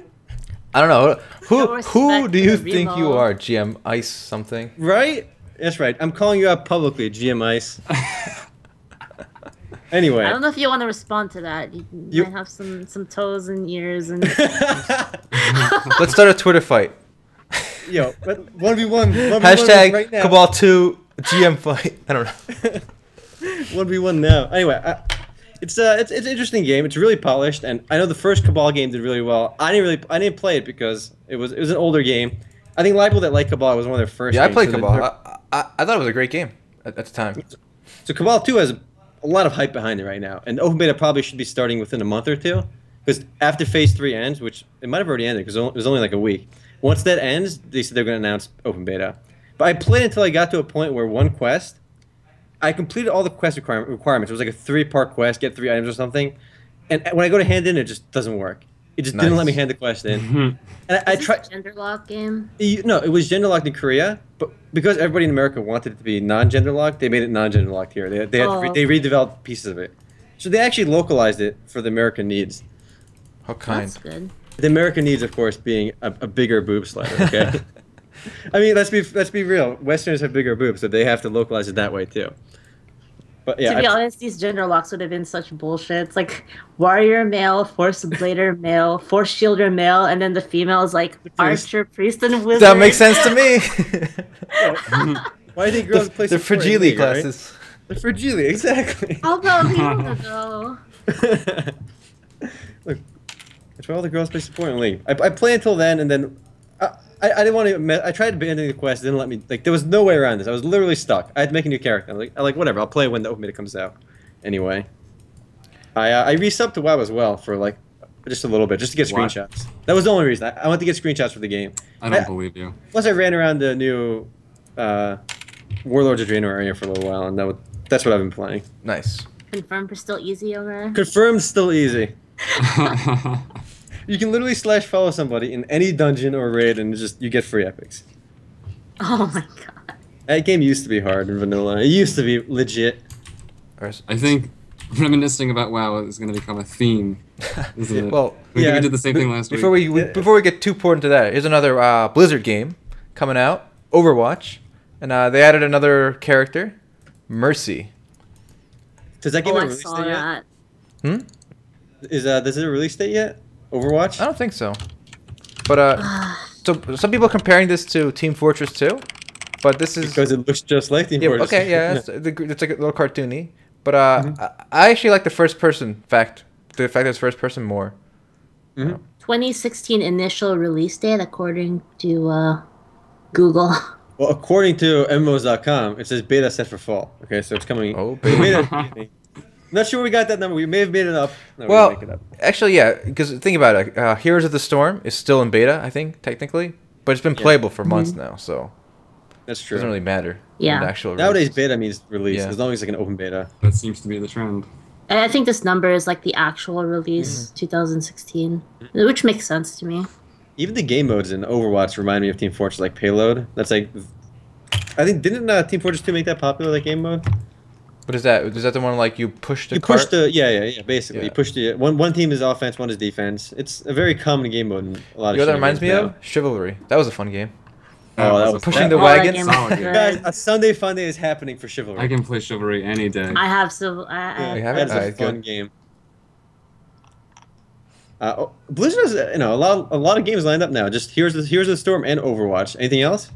I don't know. No Who respect do you for the think you Remo. are? GM Ice something? Right? That's right. I'm calling you out publicly, GM Ice. Anyway. I don't know if you want to respond to that. You might have some toes and ears and. Let's start a Twitter fight. Yo, 1v1. Hashtag right now. Cabal 2 GM fight. I don't know. 1v1 now. Anyway, it's an interesting game. It's really polished, and I know the first Cabal game did really well. I didn't play it because it was an older game. I think a lot of people that like Cabal, it was one of their first. Yeah, I games, played so Cabal. I thought it was a great game at the time. So Cabal 2 has a lot of hype behind it right now, and open beta probably should be starting within a month or two, because after phase 3 ends, which it might have already ended because it was only like a week. Once that ends, they said they're going to announce open beta. But I played until I got to a point where one quest, I completed all the quest requirements. It was like a 3-part quest, get 3 items or something. And when I go to hand in, it just doesn't work. It just didn't let me hand the quest in. And I tried. Gender lock game. No, it was gender locked in Korea, but because everybody in America wanted it to be non-gender locked, they made it non-gender locked here. They redeveloped pieces of it, so they actually localized it for the American needs. How kind. That's good. The American needs, of course, being a bigger boob slider. Okay. I mean, let's be real. Westerners have bigger boobs, so they have to localize it that way too. But yeah, To be honest, these gender locks would have been such bullshit. It's like warrior male, force blader male, force shielder male, and then the female is like archer, priest, and wizard. That makes sense to me. why do you think girls play The support in fragile League, right? classes. The fragile, exactly. How about Leona though? Look, that's why all the girls play support in League. I played until then, and then I didn't want to. I tried abandoning the quest. It didn't let me. Like, there was no way around this. I was literally stuck. I had to make a new character. I'm like whatever. I'll play when the open beta comes out. Anyway, I resubbed to WoW as well for like just a little bit, just to get screenshots. That was the only reason. I wanted to get screenshots for the game. I don't believe you. Plus, I ran around the new Warlords of Draenor area for a little while, and that's what I've been playing. Nice. Confirmed for still easy over there. Confirmed, still easy. You can literally /follow somebody in any dungeon or raid, and you get free epics. Oh my god. That game used to be hard in vanilla. It used to be legit. I think reminiscing about WoW is going to become a theme, isn't it? Well, we did the same thing last week. Before we get too poured into that, here's another Blizzard game coming out, Overwatch, and they added another character, Mercy. Does that game Oh, have a I release saw date yet? that. Does it a release date yet? Overwatch? I don't think so. But so some people are comparing this to Team Fortress 2, but this is because it looks just like Team Fortress. Okay, yeah, it's like a little cartoony. But I actually like the first-person fact. The fact that it's first-person more. 2016 initial release date according to Google. Well, according to MMOs.com, it says beta set for fall. Okay, so it's coming. Oh, beta. Not sure we got that number. We may have made it up. No, Well, we didn't make it up. actually, yeah, because think about it. Heroes of the Storm is still in beta, I think, technically. But it's been playable for months now, so That's it true. doesn't really matter. Yeah. The actual Nowadays, release. beta means release, Yeah. as long as it's like an open beta. That seems to be the trend. And I think this number is like the actual release, 2016, which makes sense to me. Even the game modes in Overwatch remind me of Team Fortress, like Payload. That's like I think didn't Team Fortress 2 make that popular, that game mode? What is that? Is that the one like you push the You cart? push the yeah. Basically, Yeah. you push the one team is offense, one is defense. It's a very common game mode in a lot of. You know what that shooting reminds me games of? Chivalry. That was a fun game. Oh, that was Pushing that- the Oh, that wagons. game was Solid. good. Guys, a Sunday fun day is happening for Chivalry. I can play Chivalry any day. I have so. Yeah, You have it? that's a Alright, fun good. game. Blizzard has a lot of games lined up now. Just Here's the Storm and Overwatch. Anything else?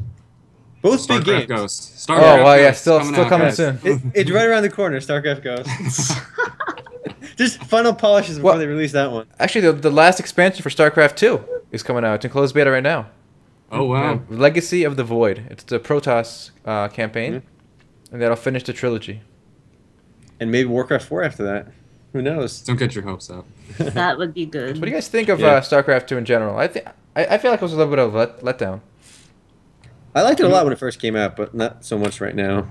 Both big StarCraft games. Ghost. Oh, StarCraft well, yeah, Ghost still out, coming guys. soon. It's right around the corner. StarCraft Ghost. Just final polishes before Well- they release that one. Actually, the last expansion for StarCraft 2 is coming out. It's in closed beta right now. Oh wow. Legacy of the Void. It's the Protoss campaign, Mm-hmm. and that'll finish the trilogy. And maybe Warcraft 4 after that. Who knows? Don't get your hopes up. That would be good. What do you guys think of Yeah. StarCraft 2 in general? I feel like it was a little bit of a letdown. I liked it a lot when it first came out, but not so much right now.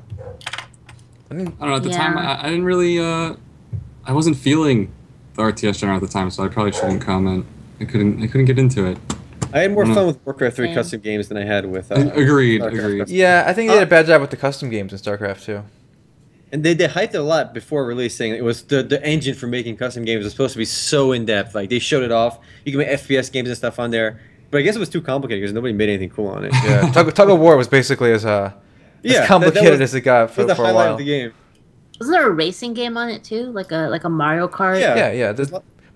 I mean, I don't know. At the Yeah. time, I didn't really. I wasn't feeling the RTS genre at the time, so I probably shouldn't comment. I couldn't get into it. I had more Mm. fun with Warcraft 3 Same. custom games than I had with. Agreed. StarCraft Agreed. custom. yeah, I think they did a bad job with the custom games in StarCraft 2. And they hyped it a lot before release, saying it was the engine for making custom games was supposed to be so in depth. Like they showed it off. You can make FPS games and stuff on there. But I guess it was too complicated because nobody made anything cool on it. Yeah, Tug of War was basically as complicated as it got That was the for a highlight while. of the game. Wasn't there a racing game on it too, like a Mario Kart? Yeah. Yeah.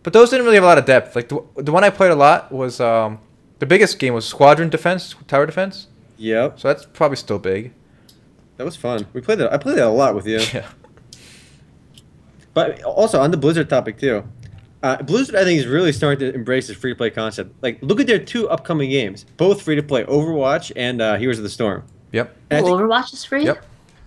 But those didn't really have a lot of depth. Like the one I played a lot was the biggest game was Squadron Defense, Tower Defense. Yep, So that's probably still big. that was fun. We played that. I played that a lot with you. Yeah. But also on the Blizzard topic too, Blizzard I think is really starting to embrace this free to play concept. Like look at their two upcoming games, both free to play: Overwatch and Heroes of the Storm. Yep. And I Oh, think- Overwatch is free. Yep.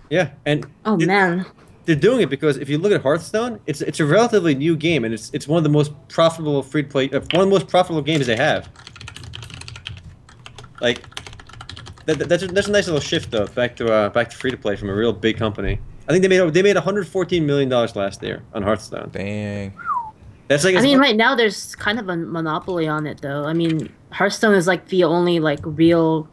yeah, and Oh man. they're doing it because if you look at Hearthstone, it's a relatively new game, and it's one of the most profitable free to play, one of the most profitable games they have. Like, that's a nice little shift though, back to free to play from a real big company. I think they made $114 million last year on Hearthstone. Dang. That's like I mean, right now there's kind of a monopoly on it, though. I mean, Hearthstone is like the only like real.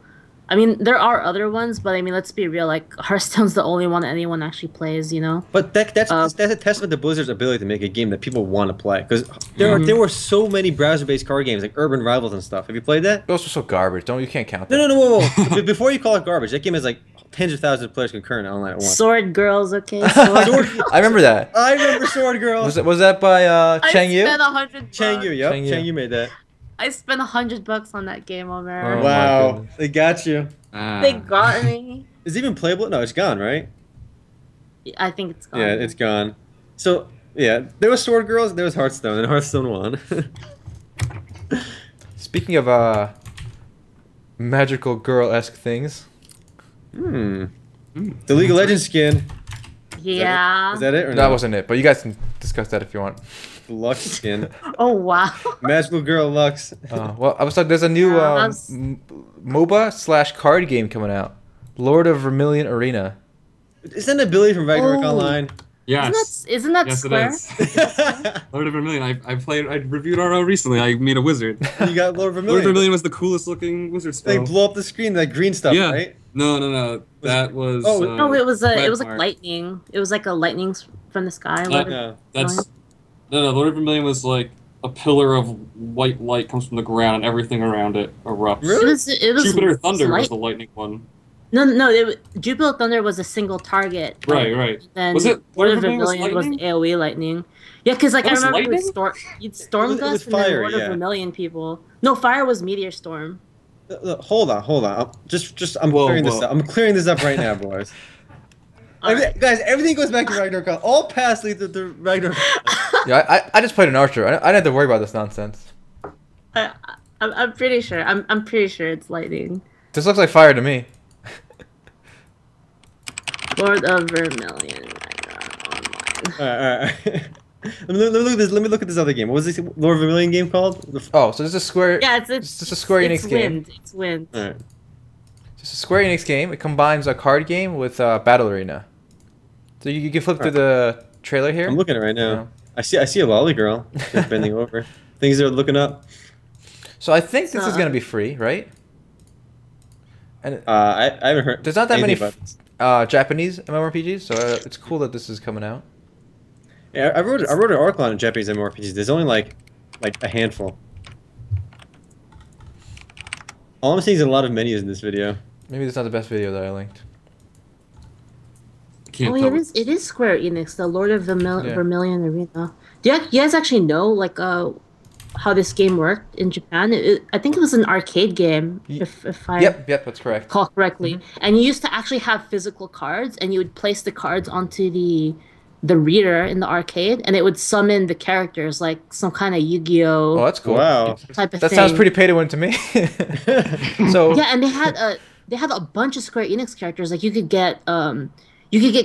I mean, there are other ones, but I mean, let's be real. Like Hearthstone's the only one that anyone actually plays. You know. But that's a testament to Blizzard's ability to make a game that people want to play. Because there were so many browser-based card games like Urban Rivals and stuff. Have you played that? Those were so garbage. You can't count No, them. whoa. Before you call it garbage, that game has like tens of thousands of players concurrent online at once. Sword Girls, okay. Sword. I remember that. I remember Sword Girl. Was that by Chang Yu? I spent $100. Chang Yu, yep. Chang Yu. Chang Yu made that. I spent $100 on that game, Omer. Oh, my Wow, goodness. they got you. They got me. Is it even playable? No, it's gone, right? I think it's gone. Yeah, it's gone. So, yeah, there was Sword Girls, there was Hearthstone, and Hearthstone won. Speaking of magical girl-esque things, The League of Legends skin. Yeah. Is that it or that no? wasn't it. But you guys can discuss that if you want. Lux skin. Oh wow. Magical Girl Lux. Well, I was like, there's a new Yeah, that's- MOBA/card game coming out, Lord of Vermilion Arena. Is that an ability from Ragnarok Oh. Online? Yes. Isn't that Yes, Square? it is. Lord of Vermilion. I reviewed RO recently. I made a wizard. You got Lord of Lord of Vermilion. Vermilion was the coolest looking wizard They spell. blow up the screen, that green stuff, Yeah. right? No. That was. Oh, No, it was like Redmark. lightning. It was like a lightning from the sky. No. That's no. Lord of Vermilion was like a pillar of white light comes from the ground and everything around it erupts. Really? It was Jupiter Thunder light- was the lightning one. No. Jupiter Thunder was a single target. but Right. Then Was it Lord Lord of of Vermilion was Vermilion was lightning? AOE lightning. Yeah, because like That I was remember lightning? you'd storm It was gust and fire, then Lord yeah. of Vermilion people. No, fire was meteor storm. Hold on. I'm Whoa, clearing this whoa. up. I'm clearing this up right now, boys. Guys, everything goes back to Ragnarok. All paths lead to Ragnarok. Yeah, I just played an archer. I didn't have to worry about this nonsense. I'm pretty sure. I'm pretty sure it's lightning. This looks like fire to me. Lord of Vermilion Ragnarok Online. All right. Let me look at this other game. What was this Lord of Vermilion game called? Oh, so this is Square. Yeah, It's just a Square Enix it's game. wind. It's wind. All right. It's a Square Enix game. It combines a card game with Battle Arena. So you can flip through the trailer here. I'm looking at it right now. Yeah. I see a lolly girl just bending over. Things are looking up. So I think this is So- gonna be free, right? And I haven't heard. there's not that many anything about Japanese MMORPGs, so it's cool that this is coming out. Yeah, I wrote an article on Japanese MMORPGs. There's only like a handful. All I'm seeing is a lot of menus in this video. Maybe it's not the best video that I linked. Can't Oh, tell. it is Square Enix, the Lord of Yeah. Vermilion Arena. Do you guys actually know like how this game worked in Japan? I think it was an arcade game, if I Yep, that's correct. recall correctly. And you used to actually have physical cards, and you would place the cards onto the reader in the arcade, and it would summon the characters like some kind of Yu-Gi-Oh Oh, that's cool. Wow. type of That thing. sounds pretty pay to win to me. So Yeah, and they had a bunch of Square Enix characters. Like you could get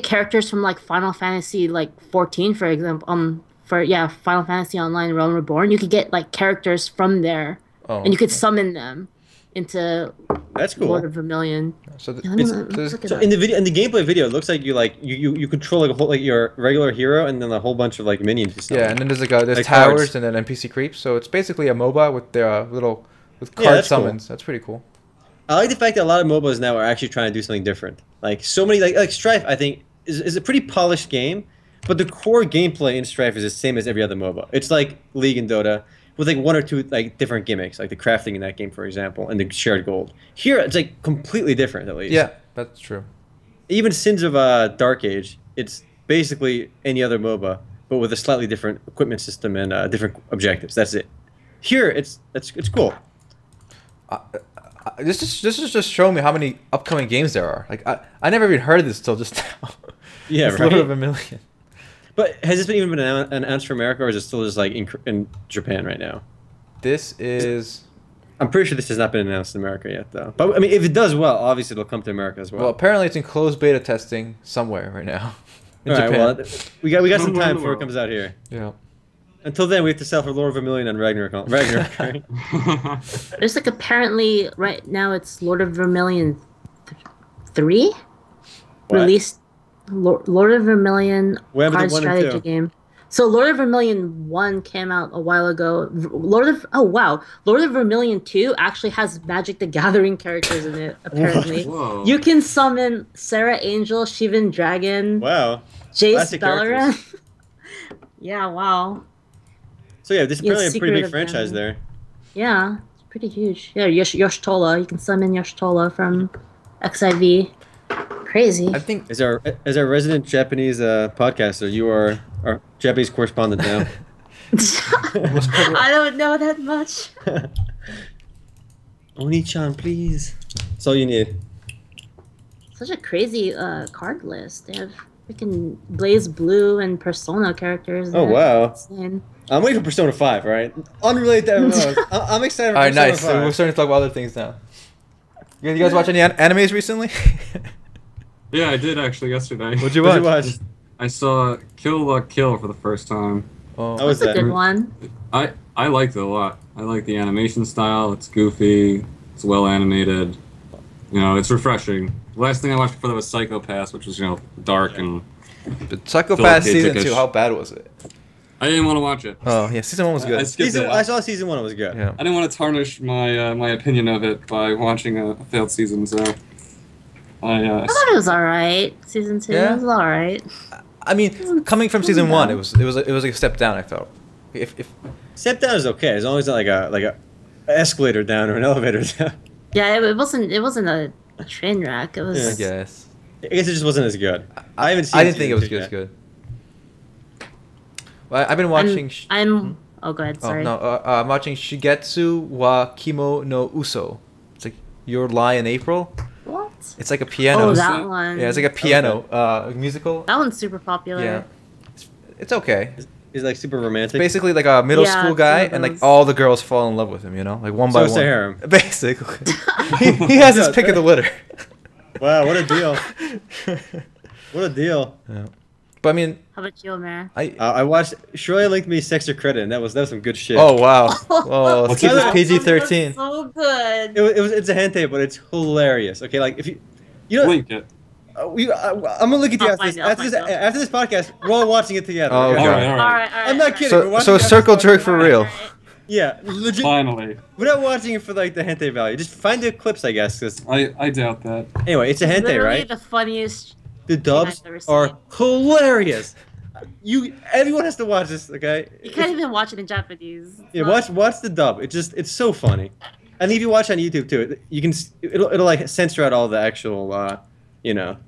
characters from like Final Fantasy like 14, for example. Final Fantasy Online Realm Reborn. You could get like characters from there, and you could summon them into That's cool. Lord of Vermilion. So Yeah, let me there's- look at So that. in the gameplay video, it looks like you control like a whole like your regular hero and then a whole bunch of like minions. And stuff. yeah, and then there's there's Like towers cards. and then NPC creeps. So it's basically a MOBA with their with Yeah, card that's cool. summons. That's pretty cool. I like the fact that a lot of MOBAs now are actually trying to do something different. Like so many like Strife, I think is a pretty polished game, but the core gameplay in Strife is the same as every other MOBA. It's like League and Dota with like one or two like different gimmicks, like the crafting in that game, for example, and the shared gold. Here, it's like completely different, at least. Yeah, that's true. Even Sins of Dark Age, it's basically any other MOBA, but with a slightly different equipment system and different objectives. That's it. Here, it's cool. This is just showing me how many upcoming games there are. Like I never even heard of this till just now. Yeah, It's right. Lord of Vermilion. But has this even been announced for America, or is it still just like in Japan right now? This is I'm pretty sure this has not been announced in America yet, though. But I mean, if it does well, obviously it'll come to America as well. well, apparently it's in closed beta testing somewhere right now. In All right, Japan. well, we got some Somewhere in time the before it world. comes out here. Yeah. Until then, we have to sell for Lord of Vermilion and Ragnarok. Right? There's like apparently right now it's Lord of Vermilion 3 What? released. Lord of Vermilion What happened to card 1 and 2? strategy game. So Lord of Vermilion 1 came out a while ago. Lord of Vermilion 2 actually has Magic the Gathering characters in it, apparently. Whoa. You can summon Sarah Angel, Shivan Dragon, Wow. Jace Classic Bellerin. characters. Yeah, wow. So yeah, this is Yeah, apparently a Secret pretty big of franchise Them. there. Yeah, it's pretty huge. Yeah, Yosh Tola. You can summon Yosh Tola from XIV. Crazy. I think As our resident Japanese podcaster, you are our Japanese correspondent now. I don't know that much. Oni-chan, please. That's all you need. Such a crazy card list. They have freaking Blaze Blue and Persona characters. Oh, They're wow. insane. I'm waiting for Persona 5, right? Unrelated to MMOs. I'm excited for all right, Persona nice. 5. So we're starting to talk about other things now. You guys watch any animes recently? Yeah, I did actually yesterday. What'd you What'd watch? you watch? I saw Kill la Kill for the first time. Oh, How was That's a that? good one. I liked it a lot. I like the animation style. It's goofy. It's well animated. You know, it's refreshing. The last thing I watched before that was Psycho-Pass, which was dark and but Psychopath Philip K. season Dickish. 2. How bad was it? I didn't want to watch it. Oh yeah, season 1 was I good. skipped it. I saw season 1. It was good. Yeah. I didn't want to tarnish my my opinion of it by watching a failed season, so I thought it was alright. Season 2 Yeah. was alright. I mean, coming from season 1, it was like a step down. I felt. If Step down is okay as long as it's not like a escalator down or an elevator down. Yeah, it wasn't a train wreck. It was. I guess I guess it just wasn't as good. I haven't seen. I didn't think it was season good. two As yet. good. Well, I've been watching. Oh, go ahead. Oh Sorry. no, I'm watching Shigetsu wa Kimo no Uso. It's like Your Lie in April. What? It's like a piano. Oh, that one. Yeah, it's like a piano musical. That one's super popular. Yeah, it's okay. Is it like super romantic. Basically, like a middle Yeah, school it's guy, one of and like those. all the girls fall in love with him. You know, like one So by it's one. a harem. Basically, he has his pick of the litter. Wow, what a deal! What a deal! Yeah. But I mean, How about you, Omer? I watched. Shirley linked me Sex or Credit, and that was some good shit. oh wow, oh, let's keep this That PG-13. So good. it's a hentai, but it's hilarious. Okay, like if you know, link it. I'm gonna look at you I'll after this. find it, I'll After this, find it. after this podcast, we're all watching it together. Oh, okay? okay. All right. All right. I'm not kidding. So We're watching so it after circle this jerk podcast. for real. Yeah, legit. Finally. Without watching it for like the hentai value, just find the clips, I guess. 'Cause I doubt that. anyway, it's a hentai, Literally right? the funniest. The dubs I've ever seen. are hilarious. Everyone has to watch this, okay? You can't even watch it in Japanese. It's Yeah, not- watch the dub. It's so funny, and if you watch on YouTube too, you can it'll like censor out all the actual the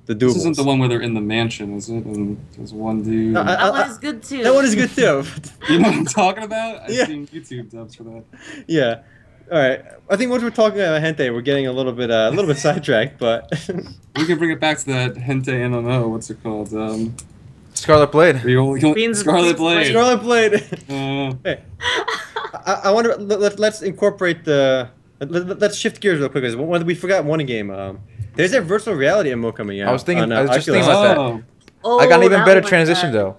This doobles. isn't the one where they're in the mansion, is it? And there's one dude. No, That one is good too. That one is good too. You know what I'm talking about? I've Yeah. seen YouTube dubs for that. Yeah. All right. I think once we're talking about hentai, we're getting a little bit sidetracked, but We can bring it back to that hentai MMO. What's it called? Scarlet Blade. Scarlet Blade. Scarlet Blade. Uh, Hey, I wonder. Let's incorporate the. Let's shift gears real quick. Because we forgot one game. There's that virtual reality MMO coming out. I was thinking. on, I was just Oculus. thinking about that. oh, Oh, I got an even that better one, transition that- though.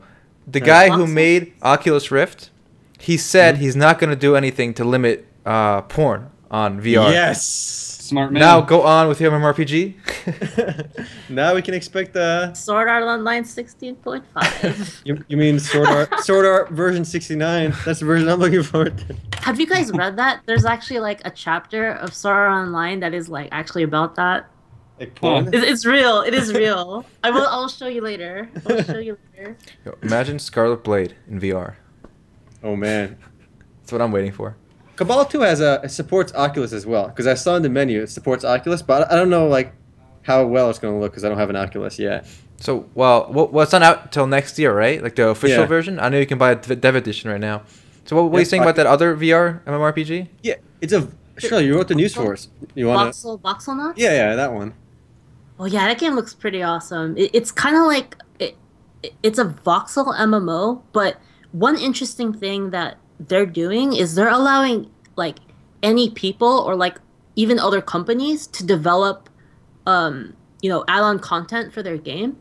The guy who Voxel? made Oculus Rift, he said he's not going to do anything to limit porn on VR. Yes. smart man. Now go on with your MMORPG. Now we can expect Sword Art Online 16.5. You mean Sword Art version 69? That's the version I'm looking for. Have you guys read that? There's actually like a chapter of Sword Art Online that is like actually about that. Like porn? It's real. It is real. I'll show you later. I'll show you later. Yo, imagine Scarlet Blade in VR. Oh man. That's what I'm waiting for. Cabal 2 it supports Oculus as well, because I saw in the menu it supports Oculus, but I don't know like how well it's going to look because I don't have an Oculus yet. So, well, it's not out till next year, right? Like the official Yeah. version. I know you can buy a dev edition right now. So, what are you Yeah, saying about that other VR MMORPG? Yeah, it's a Shirley, you wrote the news for us. You want to? Voxel Nuts? Yeah, that one. Oh yeah, that game looks pretty awesome. It's kind of like it's a voxel MMO, but one interesting thing that they're doing is they're allowing like any people or like even other companies to develop add-on content for their game.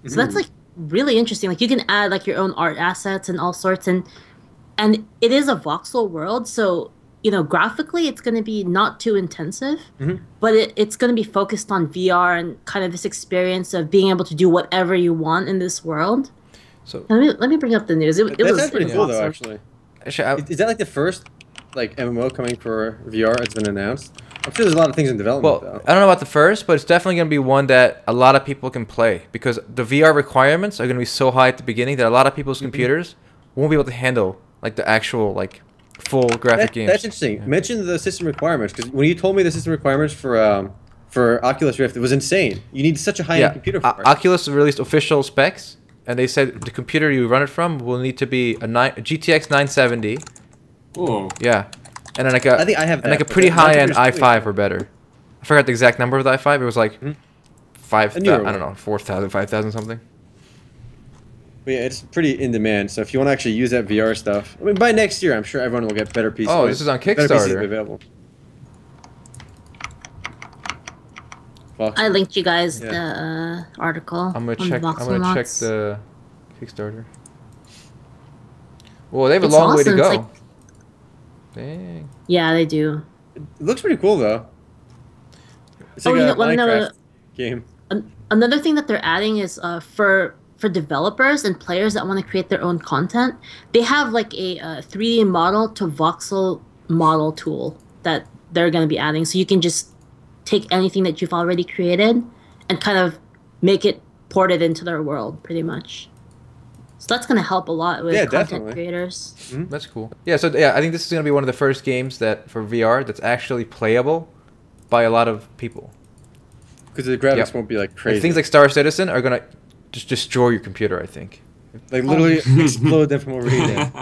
So that's like really interesting. Like you can add like your own art assets and all sorts, and it is a voxel world, so graphically it's going to be not too intensive, but it's going to be focused on VR and kind of this experience of being able to do whatever you want in this world. So, Let me bring up the news. It That was sounds pretty cool though, awesome. actually. Is that like the first like MMO coming for VR that's been announced? I'm sure there's a lot of things in development well, though. I don't know about the first, but it's definitely going to be one that a lot of people can play because the VR requirements are going to be so high at the beginning that a lot of people's computers won't be able to handle like the actual like full graphic games. That's interesting. Yeah. Mention the system requirements because when you told me the system requirements for Oculus Rift, it was insane. You need such a high-end computer for it. Oculus released official specs, and they said the computer you run it from will need to be a GTX 970. Whoa. Yeah, and then like a I think I have and like a that, but pretty my high-end computer's i5 or better. I forgot the exact number of the i5. It was like I newer don't one. know, 4,000, 5,000 something. But yeah, it's pretty in demand. So if you want to actually use that VR stuff, I mean, by next year, I'm sure everyone will get better PCs. Oh, this is on better PCs Kickstarter. available. I linked you guys Yeah. the article. I'm gonna on check. I'm Voxel gonna check Nuts. the Kickstarter. Well, they have a It's long way to awesome. It's go. like- Dang. Yeah, they do. It looks pretty cool though. It's like you a wanna know Minecraft game. Another thing that they're adding is for developers and players that want to create their own content, they have like a 3D model to voxel model tool that they're going to be adding. So you can just take anything that you've already created and kind of make it ported into their world, pretty much. So that's going to help a lot with Yeah, content definitely. creators. That's cool. Yeah, so yeah, I think this is gonna be one of the first games that for VR that's actually playable by a lot of people. Because the graphics Yep. won't be like Like, crazy. things like Star Citizen are gonna just destroy your computer, I think. like literally explode them from overheating.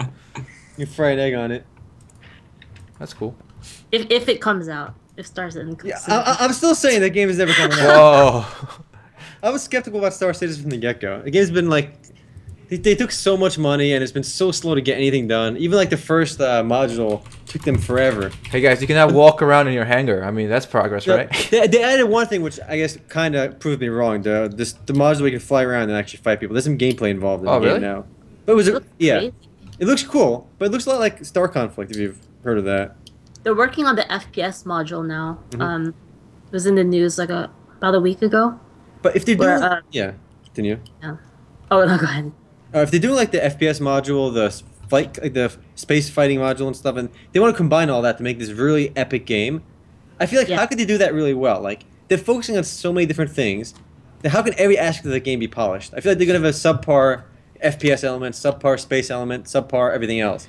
You fry an egg on it. That's cool. If it comes out. If Star Citizen comes Yeah, out. I'm still saying that game is never coming out. Whoa. I was skeptical about Star Citizen from the get-go. The game's been like, they took so much money and it's been so slow to get anything done. Even like the first module took them forever. Hey guys, you can now walk around in your hangar. I mean, that's progress, No, right? they added one thing which I guess kind of proved me wrong. The module where you can fly around and actually fight people. There's some gameplay involved in Oh, the game really? now. But it was Looks yeah, great. it looks cool, but it looks a lot like Star Conflict if you've heard of that. They're working on the FPS module now. Mm-hmm. It was in the news like about a week ago. But if they do, Where, yeah, continue. Oh no, go ahead. If they do like the FPS module, the the space fighting module and stuff, and they want to combine all that to make this really epic game. I feel like how could they do that really well? Like they're focusing on so many different things. Then how can every aspect of the game be polished? I feel like they're gonna have a subpar FPS element, subpar space element, subpar everything else.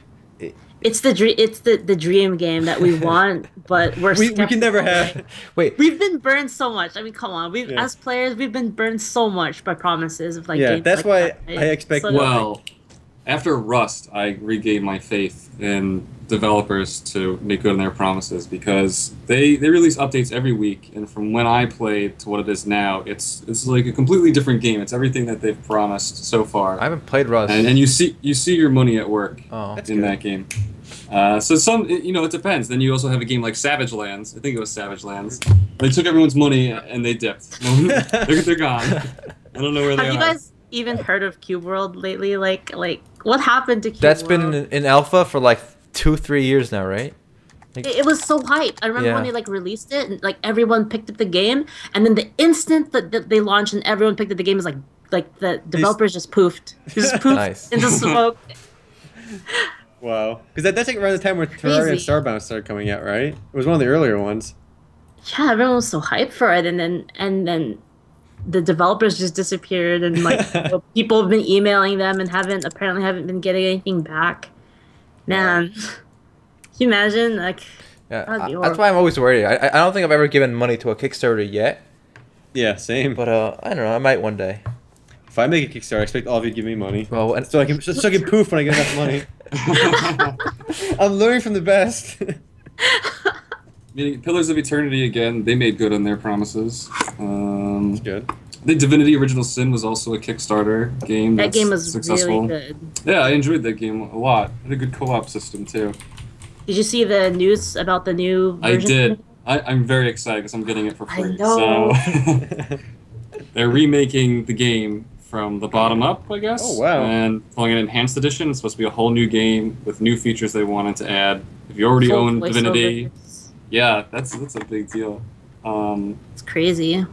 It's the dream game that we want, but we can never have. Wait, we've been burned so much. I mean, come on, as players we've been burned so much by promises of like. Yeah, games that's like why that. I expect. So, well, after Rust, I regained my faith in developers to make good on their promises because they release updates every week, and from when I played to what it is now, it's like a completely different game. It's everything that they've promised so far. I haven't played Rust. And you see your money at work in that game. So it depends. Then you also have a game like Savage Lands. I think it was Savage Lands. They took everyone's money and they dipped. They're gone. I don't know where they are. Have you guys even heard of Cube World lately? Like what happened to Cube That's World? been in alpha for like 2-3 years now, right? Like, it was so hype. I remember when they like released it and like everyone picked up the game, and then the instant that they launched and everyone picked up the game is like the developers just poofed. Just poofed into smoke. Wow. Because that's like around the time where Terraria and Starbound started coming out, right? It was one of the earlier ones. Yeah, everyone was so hyped for it, and then the developers just disappeared, and like people have been emailing them and apparently haven't been getting anything back. Man, can you imagine? Like, that's why I'm always worried. I don't think I've ever given money to a Kickstarter yet. Yeah, same. But I don't know. I might one day. If I make a Kickstarter, I expect all of you to give me money. Well, so I can poof when I get enough money. I'm learning from the best. Pillars of Eternity again. They made good on their promises. That's good. I think Divinity: Original Sin was also a Kickstarter game. That game was successful. really good. Yeah, I enjoyed that game a lot. It had a good co-op system too. Did you see the news about the new version? I did. I'm very excited because I'm getting it for free. I know. So they're remaking the game from the bottom up, I guess. Oh, wow. And calling it Enhanced Edition. It's supposed to be a whole new game with new features they wanted to add. If you already own Divinity, yeah, that's a big deal. It's crazy.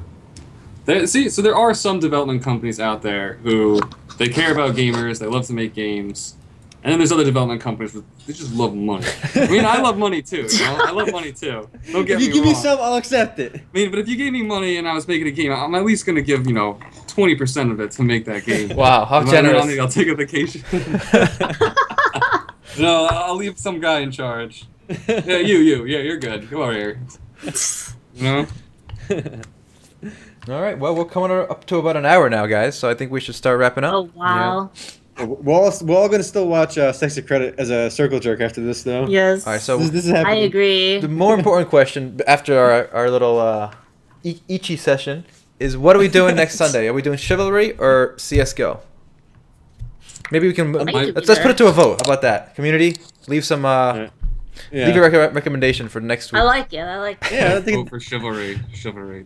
So there are some development companies out there who they care about gamers, they love to make games, and then there's other development companies that they just love money. I mean, I love money too. You know? I love money too. Don't get me wrong. If you give me some, I'll accept it. I mean, but if you gave me money and I was making a game, I'm at least gonna give 20% of it to make that game. Wow, how generous! I'll take a vacation. No, I'll leave some guy in charge. Yeah, yeah, you're good. Come over here. All right. Well, we're coming up to about an hour now, guys. So I think we should start wrapping up. Oh wow. Yeah. We're all gonna still watch Sexy Credit as a circle jerk after this, though. Yes. All right. So this is happening. I agree. The more important question after our little Ichi session is, what are we doing next Sunday? Are we doing Chivalry or CS:GO? Maybe we can let's put it to a vote. How about that? Community, leave some leave your recommendation for next week. I like it. Yeah, I think Vote for Chivalry.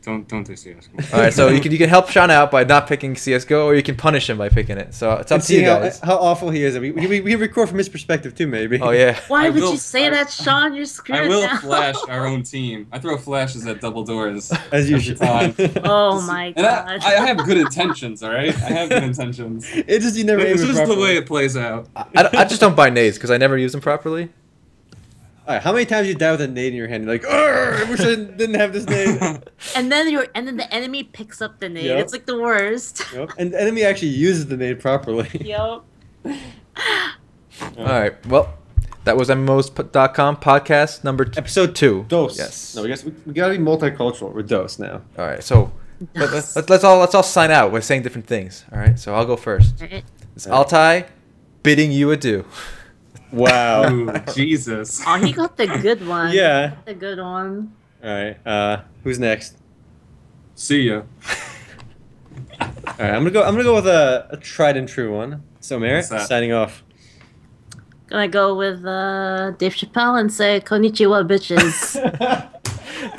Don't do CS. All right, so you can help Sean out by not picking CS:GO, or you can punish him by picking it. So it's up to you guys. How awful he is. We can record from his perspective too, maybe. Oh yeah. Why would you say that, Sean? You're screwed. I will now. flash our own team. I throw flashes at double doors As usual. Oh my And god. I have good intentions, all right? I have good intentions. It's just you never aim It's it just the properly. way it plays out. I just don't buy nades because I never use them properly. All right, how many times you die with a nade in your hand? You're like, I wish I didn't have this nade. and then the enemy picks up the nade. Yep. It's like the worst. Yep. And the enemy actually uses the nade properly. Yep. All right. Well, that was MMOs.com podcast number Episode 2. Dose. Yes. No, we gotta be multicultural. We're dose now. All right. So let's all sign out. We're saying different things. All right. So I'll go first. Right. It's Altai bidding you adieu. Wow. Ooh, Jesus. Oh, he got the good one. Yeah. He got the good one. All right. Who's next? See ya. All right. I'm gonna go with a tried and true one. So Merritt, What's that? signing off. Gonna go with Dave Chappelle and say konnichiwa, bitches.